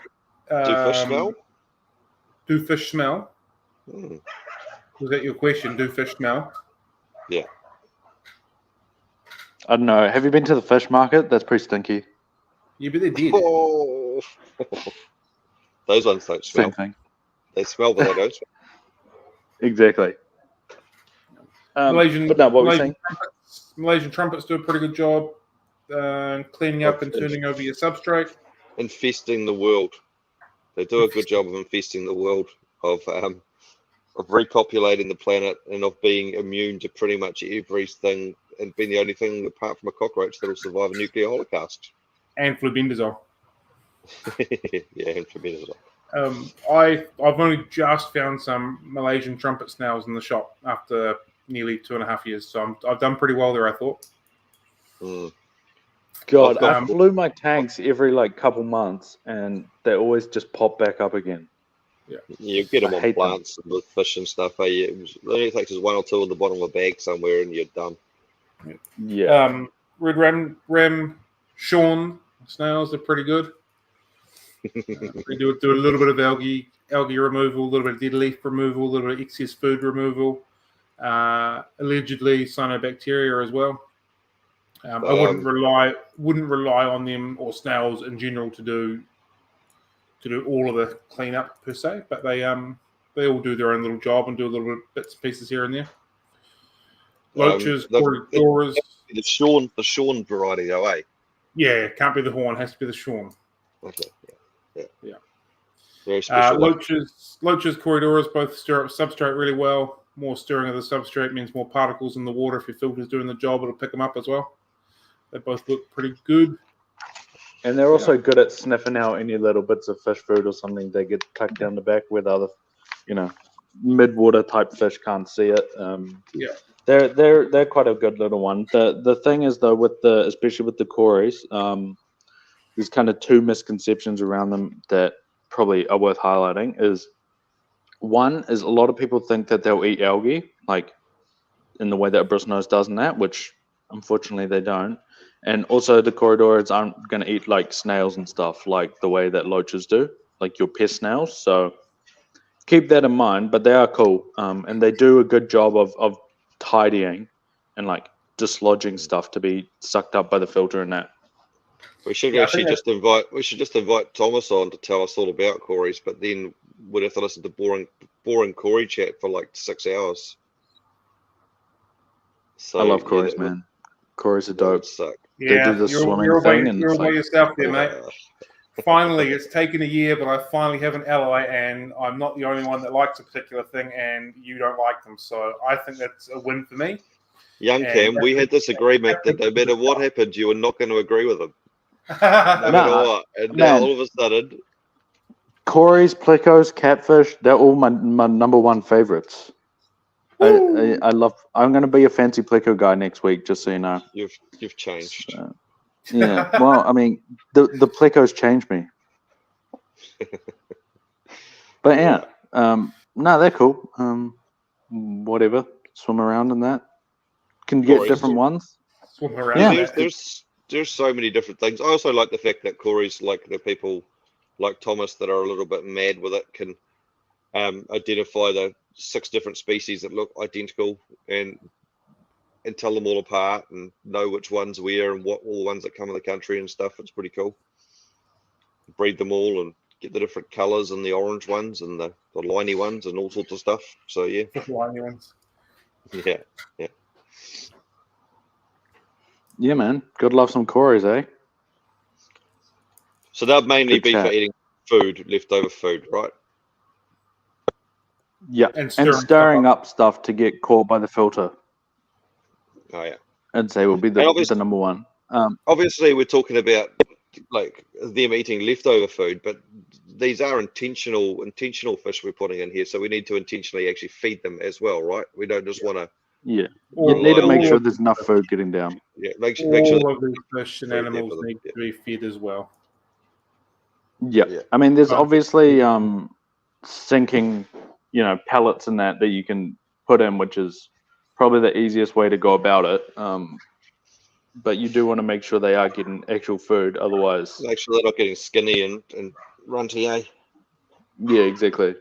do fish smell? Do fish smell? Hmm. Was that your question? Do fish smell? Yeah. I don't know. Have you been to the fish market? That's pretty stinky. Yeah, but they did. Oh. Those ones don't smell. Same thing. They smell, but they don't smell. Exactly. Malaysian trumpets do a pretty good job cleaning up and turning over your substrate. Infesting the world. They do a good job of infesting the world, of repopulating the planet, and of being immune to pretty much everything, and being the only thing apart from a cockroach that will survive a nuclear holocaust. And flubendazole. Yeah, and flubendazole. I've only just found some Malaysian trumpet snails in the shop after nearly 2.5 years, so I've done pretty well there, I thought. God, I flew my tanks every like couple months, and they always just pop back up again. Yeah, you get them on plants and with fish and stuff. It only takes us 1 or 2 in the bottom of a bag somewhere, and you're done. Yeah. Red ram Sean snails are pretty good. They do a little bit of algae removal, a little bit of dead leaf removal, a little bit of excess food removal. Allegedly cyanobacteria as well. I wouldn't rely on them or snails in general to do all of the cleanup per se, but they all do their own little job and do a little bit bits and pieces here and there. Loaches, Corridoras. The Sean variety, though, eh? Yeah, can't be the horn, has to be the Sean. Okay. Yeah. Very special. Loaches, Corridoras both stir up substrate really well. More stirring of the substrate means more particles in the water. If your filter's doing the job, it'll pick them up as well. They both look pretty good. And they're also good at sniffing out any little bits of fish food or something that get tucked down the back where the other, mid-water type fish can't see it. They're quite a good little one. The thing is though, especially with the Cories, there's kind of 2 misconceptions around them that probably are worth highlighting. One is a lot of people think that they'll eat algae, like in the way that a bristlenose does in that, which unfortunately they don't. And also the Corridoras aren't going to eat like snails and stuff like the way that loaches do, like your pest snails. So keep that in mind, but they are cool. And they do a good job of tidying and like dislodging stuff to be sucked up by the filter and that. We should just invite Thomas on to tell us all about Cories, but then we'd have to listen to boring Cory chat for like 6 hours. So I love Cories, man. Cories are dope. Yeah, they do the swimming thing, and you're by yourself there, mate. Finally, it's taken a year, but I finally have an ally, and I'm not the only one that likes a particular thing, and you don't like them. So I think that's a win for me. Young Cam, we had this agreement that no matter what happened, you were not going to agree with them. No matter what. And now all of a sudden, Cories, plecos, catfish, they're all my number 1 favorites. I love. I'm going to be a fancy pleco guy next week, just so you know. You've changed. Yeah. Well, I mean, the plecos changed me. But yeah, no, they're cool. Whatever, swim around in that. Can you get different ones? Swim around. Yeah. There's so many different things. I also like the fact that Cories, like the people like Thomas that are a little bit mad with it, can identify the 6 different species that look identical and tell them all apart and know which ones where and what all the ones that come in the country and stuff. It's pretty cool. Breed them all and get the different colours and the orange ones and the liney ones and all sorts of stuff. So yeah. The liney ones. Yeah. Yeah, man. Gotta love some Cories, eh? So they'll mainly Good be for chat. eating food, leftover food, right? Yeah, And and stirring stirring stuff up stuff to get caught by the filter, Oh yeah. I'd say will be And the number one. obviously, we're talking about like them eating leftover food, but these are intentional fish we're putting in here, so we need to intentionally actually feed them as well, right? We don't just want to Yeah, All- you need to make all sure of there's enough food getting down. make sure all of these fish and food there animals for them. need Yeah. to be fed as well. Yeah, Yeah. I mean, there's Um, obviously sinking, pellets and that you can put in, which is probably the easiest way to go about it. But you do want to make sure they are getting actual food, otherwise. Make sure they're not getting skinny and runty, eh? Yeah, exactly.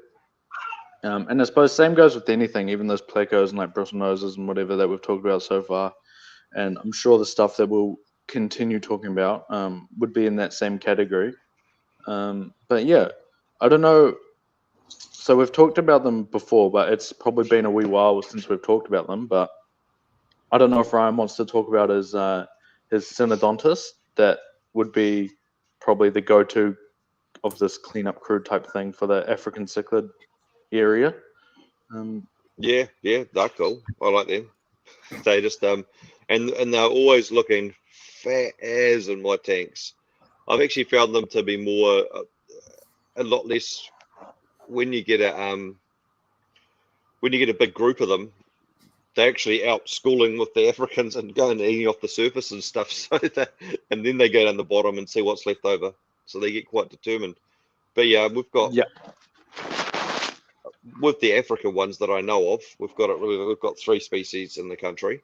And I suppose same goes with anything, even those plecos and like bristle noses and whatever that we've talked about so far. And I'm sure the stuff that we'll continue talking about would be in that same category. But yeah, I don't know. So we've talked about them before, but it's probably been a wee while since we've talked about them. But I don't know if Ryan wants to talk about his synodontus. That would be probably the go-to of this cleanup crew type thing for the African cichlid area. Yeah, they're cool. I like them. They just and they're always looking fat as in my tanks. I've actually found them to be more a lot less when you get a big group of them. They're actually out schooling with the Africans and going and eating off the surface and stuff. So that, and then they go down the bottom and see what's left over. So they get quite determined. But yeah, we've got with the African ones that I know of, we've got 3 species in the country.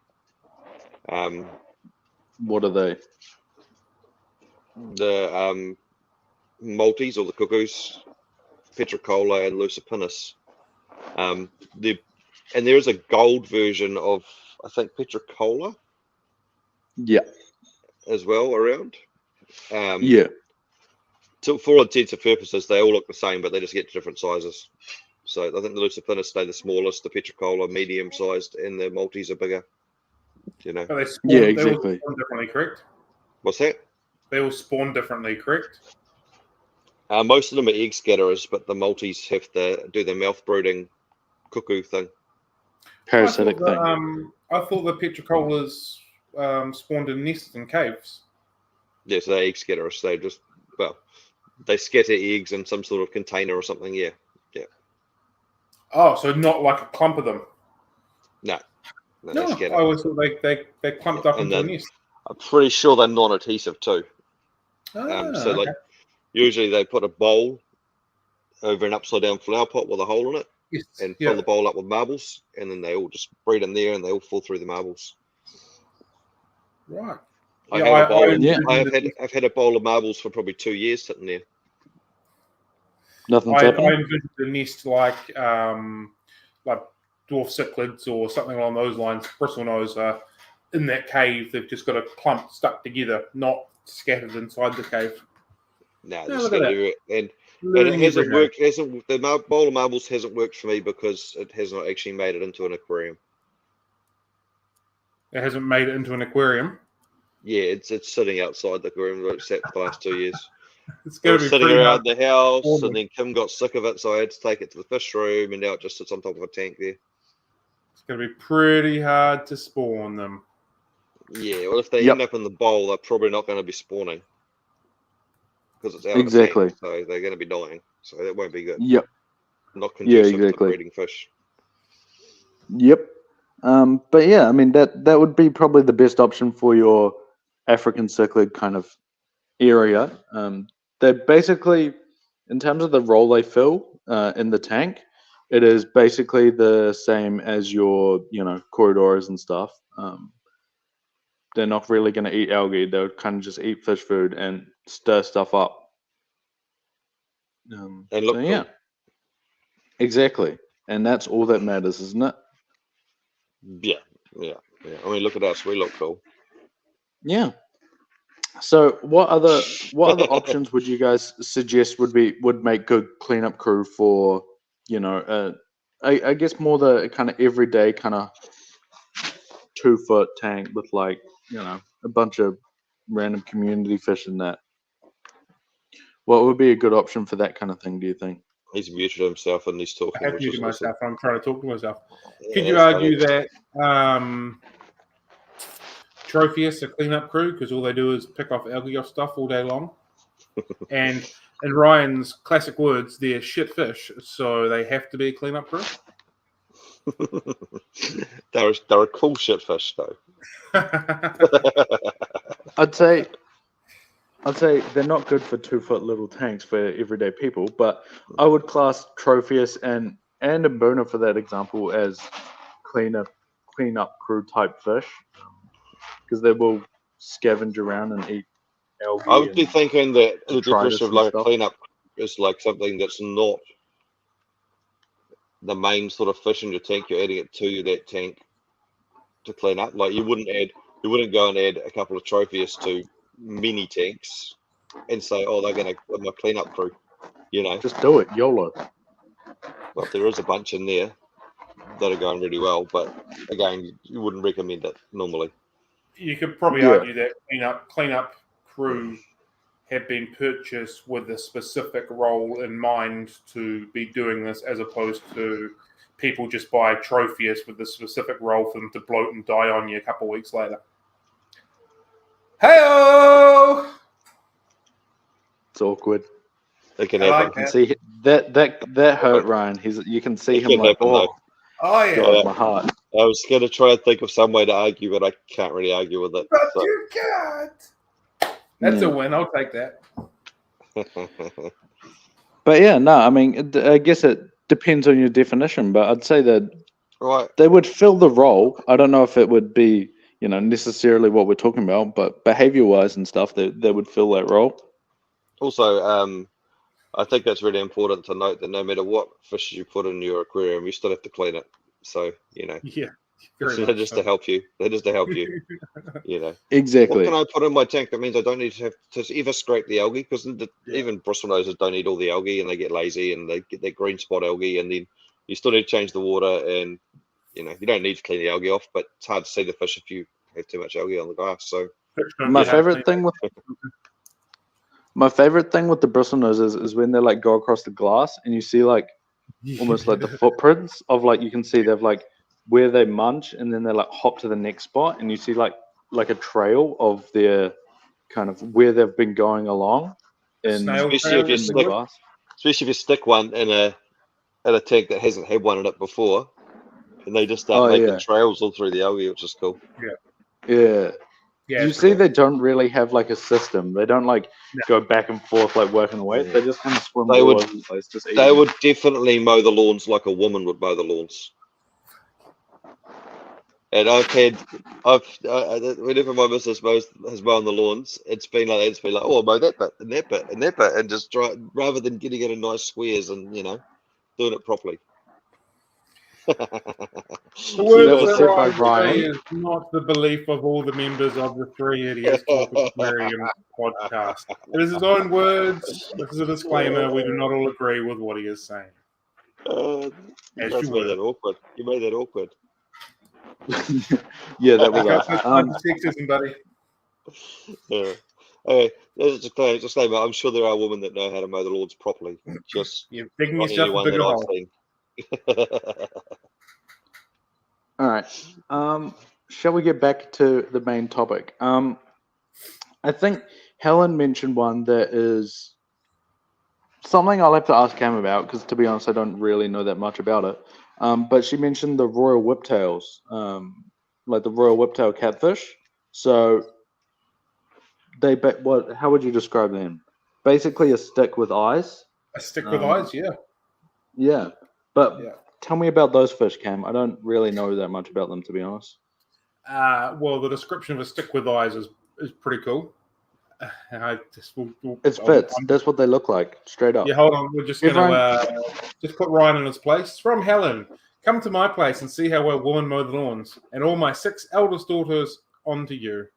What are they? The Maltese or the cuckoos, Petricola and Lucipennis. And there is a gold version of, I think, Petricola. Yeah. As well around. Yeah. So for all intents and purposes, they all look the same, but they just get different sizes. So I think the Lucipennis stay the smallest, the Petricola medium sized, and the Maltese are bigger. But they spawn, Yeah, They all exactly. spawn differently, correct? What's that? They all spawn differently, correct? Most of them are egg scatterers, but the Maltese have to do the mouth brooding cuckoo thing. Parasitic thing. I thought the Petricolas spawned in nests in caves. Yeah, so they're egg scatterers. They just, they scatter eggs in some sort of container or something. Yeah. Oh, so not like a clump of them. No, No, they scatter. I always thought they clumped up into a nest. I'm pretty sure they're non-adhesive too. So okay. like usually they put a bowl over an upside down flower pot with a hole in it, Yes. and fill the bowl up with marbles, and then they all just breed in there, and they all fall through the marbles. Right. I've had a bowl of marbles for probably 2 years sitting there. Nothing's I happening. envisioned a nest like dwarf cichlids or something along those lines. Bristlenose in that cave. They've just got a clump stuck together, not scattered inside the cave. No, look at that. and Learning it hasn't every day. worked. The bowl of marbles hasn't worked for me because it has not actually made it into an aquarium. It hasn't made it into an aquarium. Yeah, it's sitting outside the aquarium where it's sat for the last 2 years. It's going to be sitting pretty around the house, spawn and then Kim got sick of it, so I had to take it to the fish room, and now it just sits on top of a tank there. It's going to be pretty hard to spawn them. Yeah, well, if they end up in the bowl, they're probably not going to be spawning because it's out of the tank, so they're going to be dying. So that won't be good. Yep. Not conducive to breeding fish. Yep. But yeah, I mean that would be probably the best option for your African cichlid kind of area. They're basically, in terms of the role they fill in the tank, it is basically the same as your, corridors and stuff. They're not really going to eat algae. They'll kind of just eat fish food and stir stuff up. And look cool. Yeah, exactly. And that's all that matters, isn't it? Yeah. I mean, look at us. We look cool. Yeah. So, what other options would you guys suggest would make good cleanup crew for, I guess more the kind of everyday kind of 2-foot tank with like, a bunch of random community fish in that. What would be a good option for that kind of thing, do you think? He's muted himself and he's talking. I have muted myself. I'm trying to talk to myself. Yeah, Could you argue that Trophius, a cleanup crew, because all they do is pick off algae off stuff all day long, and in Ryan's classic words, they're shit fish, so they have to be a cleanup crew. they're a cool shit fish though. I'd say they're not good for 2-foot little tanks for everyday people, but I would class Trophius and Mbuna for that example as cleanup crew type fish, because they will scavenge around and eat algae. I would be thinking that the definition of like a stuff. cleanup is like something that's not the main sort of fish in your tank. You're adding it to that tank to clean up. Like you wouldn't go and add a couple of Trophius to mini tanks and say, oh, they're going to my cleanup crew. You know, Just do it, YOLO. well, there is a bunch in there that are going really well, but again, you wouldn't recommend it normally. You could probably argue that cleanup crew have been purchased with a specific role in mind to be doing this, as opposed to people just buy Trophius with a specific role for them to bloat and die on you a couple of weeks later. Hey-o! It's awkward. It can I happen. like You can see that hurt Ryan. You can see It him can like, happen, though. Oh, yeah. God, my heart. I was going to try and think of some way to argue, but I can't really argue with it. But So. you can't. That's a win. I'll take that. But yeah, no, I mean, I guess it depends on your definition, but I'd say that Right. they would fill the role. I don't know if it would be, necessarily what we're talking about, but behavior-wise and stuff, they would fill that role. Also, I think that's really important to note that no matter what fish you put in your aquarium, you still have to clean it. So, Yeah. they're just to help you. They're just to help you. Exactly. What can I put in my tank? That means I don't need to have to ever scrape the algae, because even bristlenoses don't eat all the algae and they get lazy and they get that green spot algae, and then you still need to change the water, and you don't need to clean the algae off, but it's hard to see the fish if you have too much algae on the glass. So My favorite thing with the bristlenoses is when they like go across the glass and you see like almost like the footprints of like, you can see they've like where they munch and then they like hop to the next spot, and you see like a trail of their kind of where they've been going along. Especially if you stick one in a tank that hasn't had one in it before, and they just start making trails all through the algae, which is cool. Yeah. You see, they don't really have like a system. They don't like go back and forth like working away. They just kind of swim all over the place. They would definitely mow the lawns like a woman would mow the lawns. And whenever my missus has mown the lawns, it's been like that. It's been like, oh, I'll mow that bit and that bit and that bit, and just try, rather than getting it in nice squares and doing it properly. The words that I say is not the belief of all the members of the 3 Idiots Talk Aquarium podcast. It is his own words. This is a disclaimer. We do not all agree with what he is saying. You made that awkward. You made that awkward. Yeah, that was sexism, buddy. Yeah. Okay, just a disclaimer. I'm sure there are women that know how to mow the lawns properly. Just you're digging not yourself anyone a bigger that hole. I've seen. All right. Shall we get back to the main topic? I think Helen mentioned one that is something I'll have to ask Cam about, because to be honest, I don't really know that much about it. But she mentioned the royal whiptails, like the royal whiptail catfish. So how would you describe them? Basically a stick with eyes. A stick with eyes, yeah. Yeah. But tell me about those fish, Cam. I don't really know that much about them, to be honest. Well, the description of a stick with eyes is pretty cool. It fits. That's what they look like, straight up. Yeah, hold on. We're just going to just put Ryan in his place. It's from Helen. Come to my place and see how well women mow the lawns. And all my 6 eldest daughters onto you.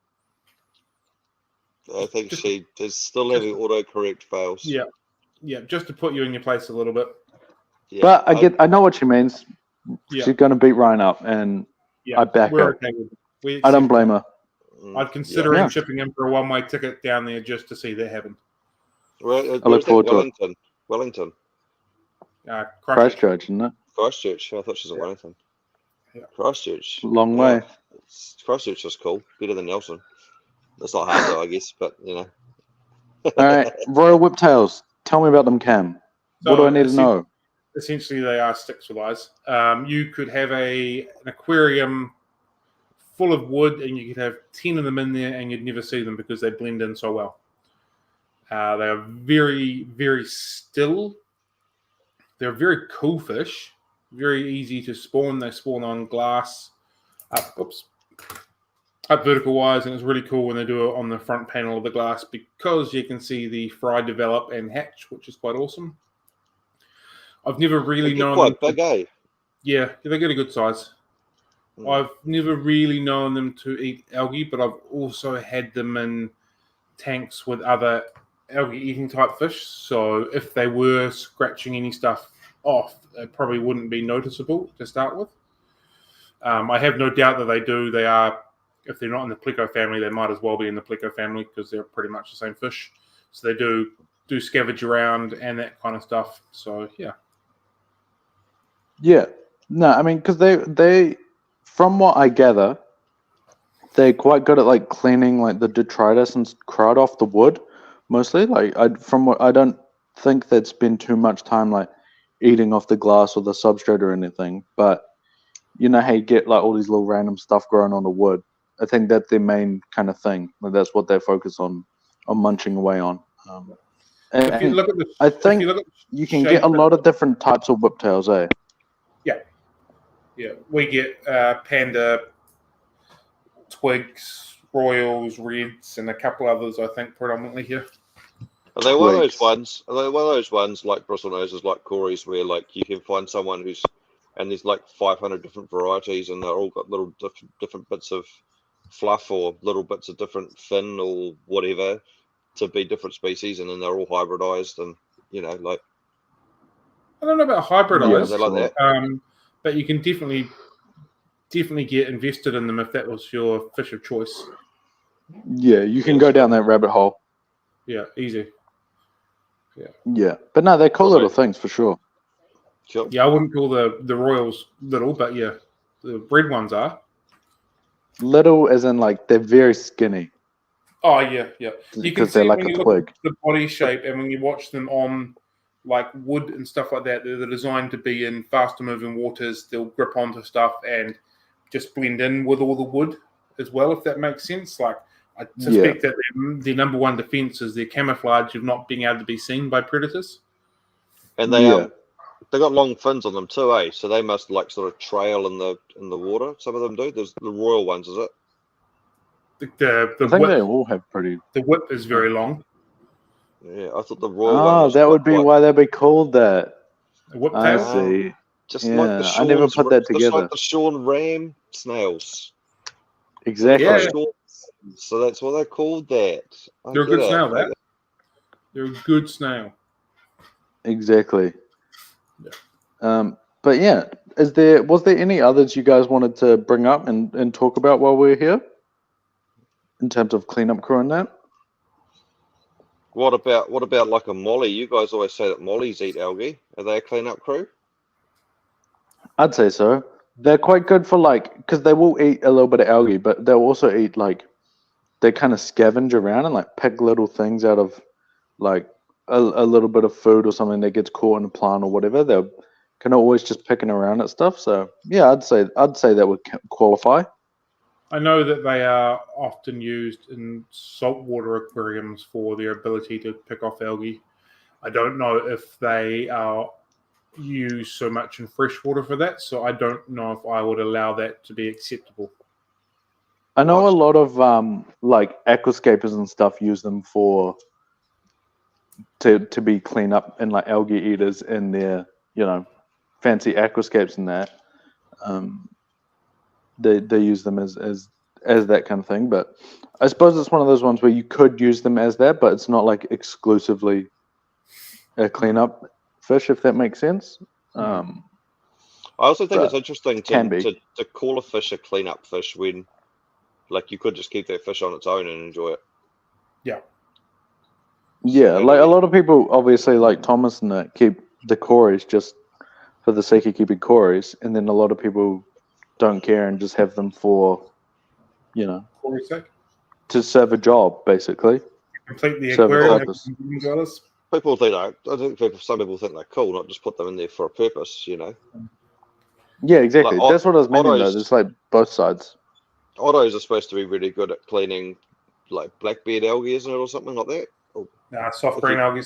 I think she is still having autocorrect fails. Yeah, just to put you in your place a little bit. Yeah, but I know what she means. Yeah. She's going to beat Ryan up, and I back her. Okay with it. I don't blame her. I'd consider him shipping him for a one-way ticket down there just to see that happen. Where's I that? look forward to it. Wellington. Wellington. Christchurch, isn't it? Christchurch. I thought she was at Wellington. Yeah. Christchurch. Long way. Christchurch is cool. Better than Nelson. It's not hard though, I guess, but you know. All right, Royal Whiptails. Tell me about them, Cam. What do I need to know? Essentially, they are sticks with eyes. You could have an aquarium full of wood, and you could have 10 of them in there, and you'd never see them because they blend in so well. They are very, very still. They're very cool fish. Very easy to spawn. They spawn on glass, up vertical wise, and it's really cool when they do it on the front panel of the glass because you can see the fry develop and hatch, which is quite awesome. I've never really known quite big, eh? Yeah, they get a good size. I've never really known them to eat algae, but I've also had them in tanks with other algae-eating type fish. So if they were scratching any stuff off, it probably wouldn't be noticeable to start with. I have no doubt that they do. They are, if they're not in the pleco family, they might as well be in the pleco family because they're pretty much the same fish. So they do scavenge around and that kind of stuff. So yeah. Yeah. No, I mean, because they, from what I gather, they're quite good at like cleaning like the detritus and crud off the wood, mostly. Like I don't think they'd spend too much time like eating off the glass or the substrate or anything. But you know how you get like all these little random stuff growing on the wood. I think that's their main kind of thing. Like, that's what they focus on munching away on. If you look at I think you can get a lot of different types of whiptails, eh? Yeah, we get panda, twigs, royals, reds, and a couple others, I think, predominantly here. Are they one of those ones? Are they one of those ones like bristle noses, like Corey's, where like you can find someone who's, and there's like 500 different varieties, and they're all got little different bits of fluff or little bits of different fin or whatever to be different species, and then they're all hybridized, and you know, like I don't know about hybridized, yeah, like that. But you can definitely get invested in them if that was your fish of choice. Yeah, you can go down that rabbit hole. Yeah, easy. Yeah, but no, they're cool little things for sure. Sure. Yeah, I wouldn't call the royals little, but yeah, the red ones are. Little as in like they're very skinny. Oh yeah. You can see like when you look at the body shape and when you watch them on like wood and stuff like that, they're designed to be in faster moving waters. They'll grip onto stuff and just blend in with all the wood as well, if that makes sense. Like I suspect that their number one defense is their camouflage of not being able to be seen by predators. And they got long fins on them too, eh? So they must like sort of trail in the water. Some of them do. There's the royal ones, is it? I think they all have pretty. The whip is very long. Yeah, I thought the royal one was that would be why they'd be called that. A whip I tail? see. Just like the Sean's, I never put that together. Just like the Sean ram snails. Exactly. Yeah. So that's why they're called that. They're a good snail, that. They're a good snail. Exactly. Yeah. But yeah, was there any others you guys wanted to bring up and talk about while we're here? In terms of cleanup crew and that? What about like a molly? You guys always say that mollies eat algae. Are they a cleanup crew? I'd say so. They're quite good for like, because they will eat a little bit of algae, but they'll also eat like, they kind of scavenge around and like pick little things out of like a little bit of food or something that gets caught in a plant or whatever. They're kind of always just picking around at stuff. So yeah, I'd say that would qualify. I know that they are often used in saltwater aquariums for their ability to pick off algae. I don't know if they are used so much in freshwater for that, so I don't know if I would allow that to be acceptable. I know a lot of like aquascapers and stuff use them to be clean up and like algae eaters in their fancy aquascapes and that. They use them as that kind of thing, but I suppose it's one of those ones where you could use them as that, but it's not like exclusively a cleanup fish, if that makes sense. I also think it's interesting to call a fish a cleanup fish when, like, you could just keep that fish on its own and enjoy it. Yeah, like a lot of people, obviously, like Thomas and that, keep the Corys just for the sake of keeping Corys, and then a lot of people don't care and just have them for, Corey's sake. to serve a job, basically. Complete the Serve a aquarium. purpose. People think some people think they're cool, not just put them in there for a purpose, Yeah, exactly. Like, That's what I was meaning, though. Otto's- There's like both sides. Ottos are supposed to be really good at cleaning, like blackbeard algae, isn't it, or something like that? Soft green algae.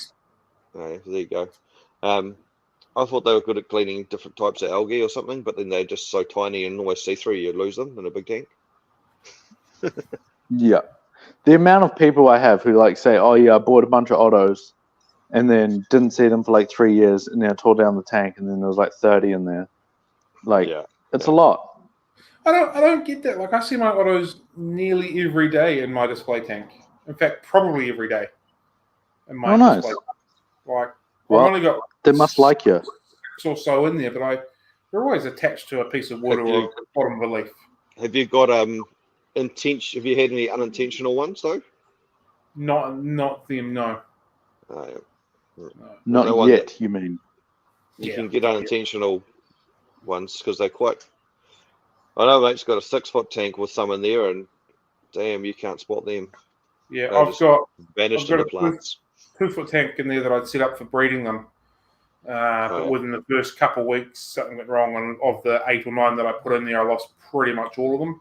There you go. I thought they were good at cleaning different types of algae or something, but then they're just so tiny and almost see-through, you lose them in a big tank. Yeah. The amount of people I have who like say, oh yeah, I bought a bunch of Ottos and then didn't see them for like 3 years and then I tore down the tank and then there was like 30 in there. Like, it's a lot. I don't get that. Like, I see my Ottos nearly every day in my display tank. In fact, probably every day in my display. Like, well, I've only got they must like you. 6 or so in there, but they're always attached to a piece of wood or a bottom of a leaf. Have you got have you had any unintentional ones though? Not them, no. Not yet, you mean? You can get unintentional ones because they're quite. I know mate's got a 6-foot tank with some in there, and damn, you can't spot them. Yeah, They're I've got into plants. 2-foot tank in there that I'd set up for breeding them. But within the first couple of weeks, something went wrong, and of the 8 or 9 that I put in there, I lost pretty much all of them.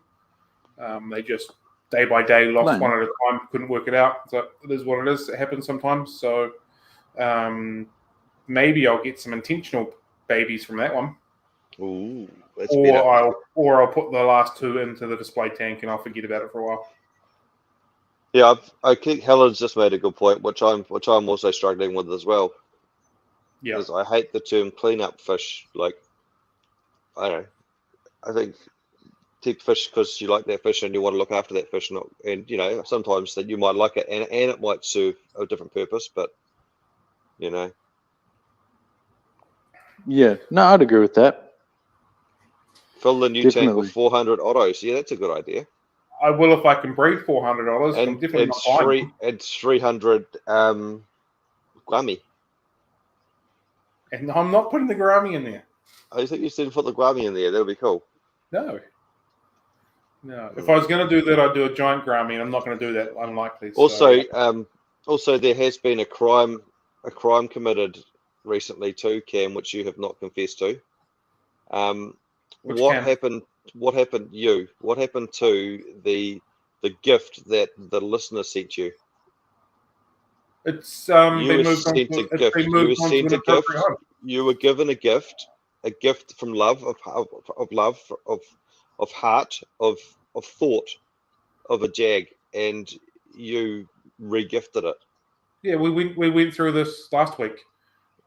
They just day by day lost one at a time, couldn't work it out. So it is what it is. It happens sometimes. So maybe I'll get some intentional babies from that one. Ooh, that's better. Or I'll put the last 2 into the display tank and I'll forget about it for a while. Yeah, I think Helen's just made a good point, which I'm also struggling with as well. Yeah, because I hate the term cleanup fish. Like, I don't know. I think keep fish because you like that fish and you want to look after that fish, and sometimes that you might like it and it might serve a different purpose, but Yeah, no, I'd agree with that. Fill the new tank with 400 Ottos. Yeah, that's a good idea. I will if I can breed 400 Ottos. And I'm definitely not buying them. It's 300 Guami. And I'm not putting the gourami in there. I think you said put the Guami in there. That would be cool. No. If I was going to do that, I'd do a giant gourami, and I'm not going to do that. Unlikely. Also, there has been a crime committed recently too, Cam, which you have not confessed to. What happened to the gift that the listener sent you? It's been moved on to an appropriate home. You were given a gift from love, of heart, of thought, of a jag, and you regifted it. Yeah, we went through this last week.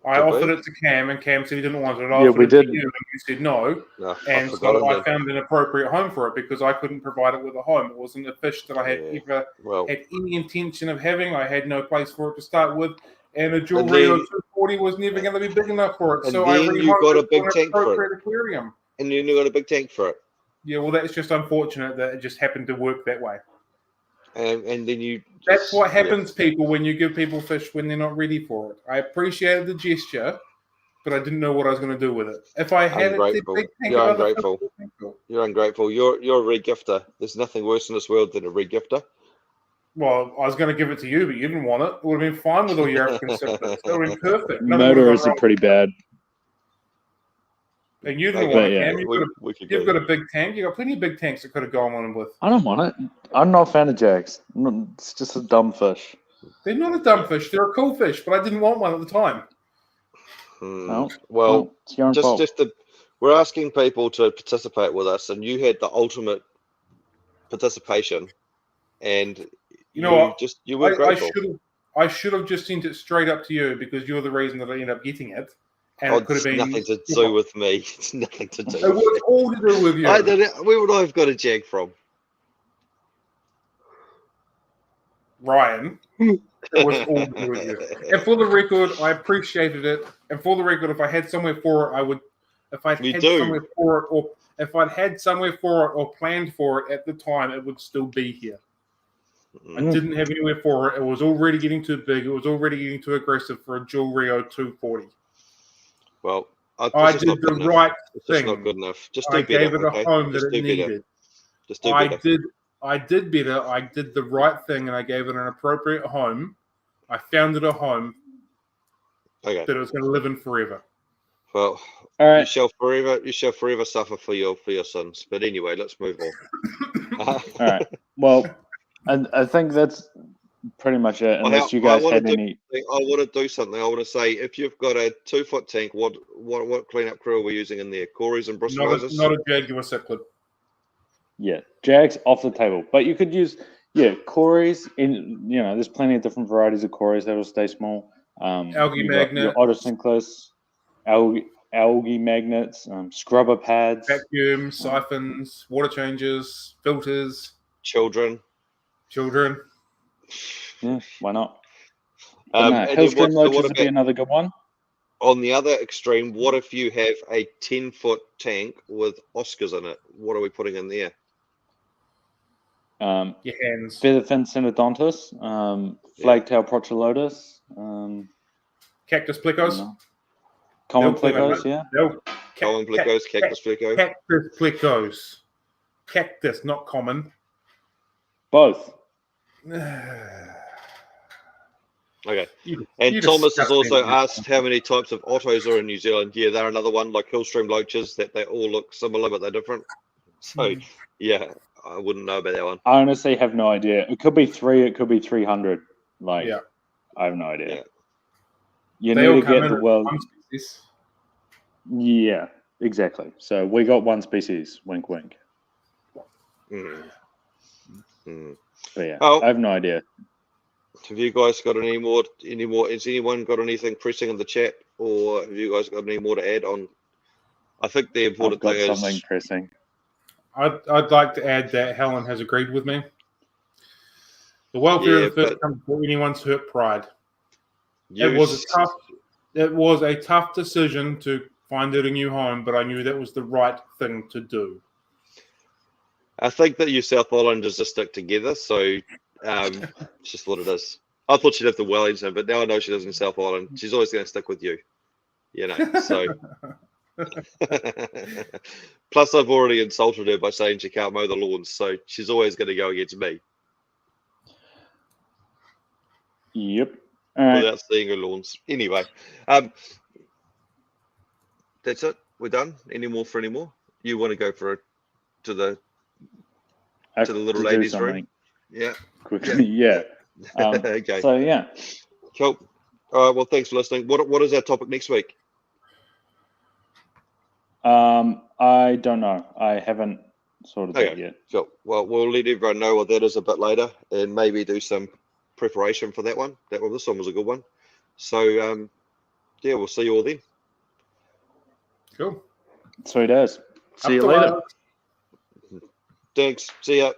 I offered it to Cam, and Cam said he didn't want it. I offered it to you, and you said no. And so I found an appropriate home for it because I couldn't provide it with a home. It wasn't a fish that I had ever had any intention of having. I had no place for it to start with, and a Jewel Rio 240 was never going to be big enough for it. So you got a big tank for it. Aquarium. And you got a big tank for it. Yeah, well, that's just unfortunate that it just happened to work that way. And then you. That's what happens, people, when you give people fish when they're not ready for it. I appreciated the gesture, but I didn't know what I was going to do with it. If I had ungrateful. You're ungrateful. You're ungrateful. You're a regifter. There's nothing worse in this world than a regifter. Well, I was going to give it to you, but you didn't want it. It would have been fine with all your African symptoms. It would have been perfect. Motorists are pretty bad. And you didn't want it, Cam. You've got a big tank. You've got plenty of big tanks that could have gone on with. I don't want it. I'm not a fan of jags. It's just a dumb fish. They're not a dumb fish. They're a cool fish, but I didn't want one at the time. Well, it's your own fault. We're asking people to participate with us, and you had the ultimate participation. And you were grateful. I should have just sent it straight up to you because you're the reason that I ended up getting it. And it could have been nothing to do with me. It's nothing to do. It was all to do with you. Where would I have got a jag from? Ryan. It was all to do with you. And for the record, I appreciated it. And for the record, if I had somewhere for it, I would. If I had somewhere for it, or if I'd had somewhere for it or planned for it at the time, it would still be here. I didn't have anywhere for it. It was already getting too big. It was already getting too aggressive for a dual Rio 240. Well, I did the right It's thing. just not good enough. Just do I better. gave it a home that it needed. Just do better. I did better. I did the right thing, and I gave it an appropriate home. I found it a home that it was going to live in forever. Well, All right. you shall forever suffer for your sins. But anyway, let's move on. All right. Well, I think that's pretty much it. Unless you guys had any. I want to do something. I want to say, if you've got a 2-foot tank, what cleanup crew are we using in there? Corys and bristleizers? Not a Jaguar Cichlid. Yeah, Jags off the table. But you could use Corys. There's plenty of different varieties of Corys that will stay small. Algae magnet, your autosynclus, algae magnets, scrubber pads, vacuum, siphons, water changes, filters, children. Yeah, why not? Hillstream loaches would be another good one. On the other extreme, what if you have a 10-foot tank with Oscars in it? What are we putting in there? Your hands. Featherfin Synodontus, Flagtail Prochulotus, Cactus plecos. Common plecos, yeah. Common plecos, cactus plecos. Cactus plecos. Cactus, not common. Both. Okay. And Thomas has also asked how many types of ottos are in New Zealand. Yeah, they're another one, like Hillstream loaches, that they all look similar, but they're different. So, yeah, I wouldn't know about that one. I honestly have no idea. It could be 3, it could be 300. I have no idea. Yeah. You need to get the world. Yeah, exactly. So we got one species. Wink, wink. But yeah, I have no idea. Have you guys got any more? Has anyone got anything pressing in the chat, or have you guys got any more to add on? I think the important thing is something pressing. I'd like to add that Helen has agreed with me. The welfare of the fish comes before anyone's hurt pride. It was a tough decision to find it a new home, but I knew that was the right thing to do. I think that you South Islanders just stick together, so it's just what it is. I thought she'd have to Wellington, but now I know she lives in South Island. She's always going to stick with you, so. Plus, I've already insulted her by saying she can't mow the lawns, so she's always going to go against me. Yep. Without seeing her lawns. Anyway, that's it. We're done. Any more? You want to go to the little ladies' room? Yeah. Quickly, yeah. Okay. So yeah. Cool. All right. Well, thanks for listening. What is our topic next week? I don't know. I haven't sorted that yet. Cool. Well, we'll let everyone know what that is a bit later, and maybe do some preparation for that one. This one was a good one. So, we'll see you all then. Cool. Sweet as. See you later. Thanks. See ya.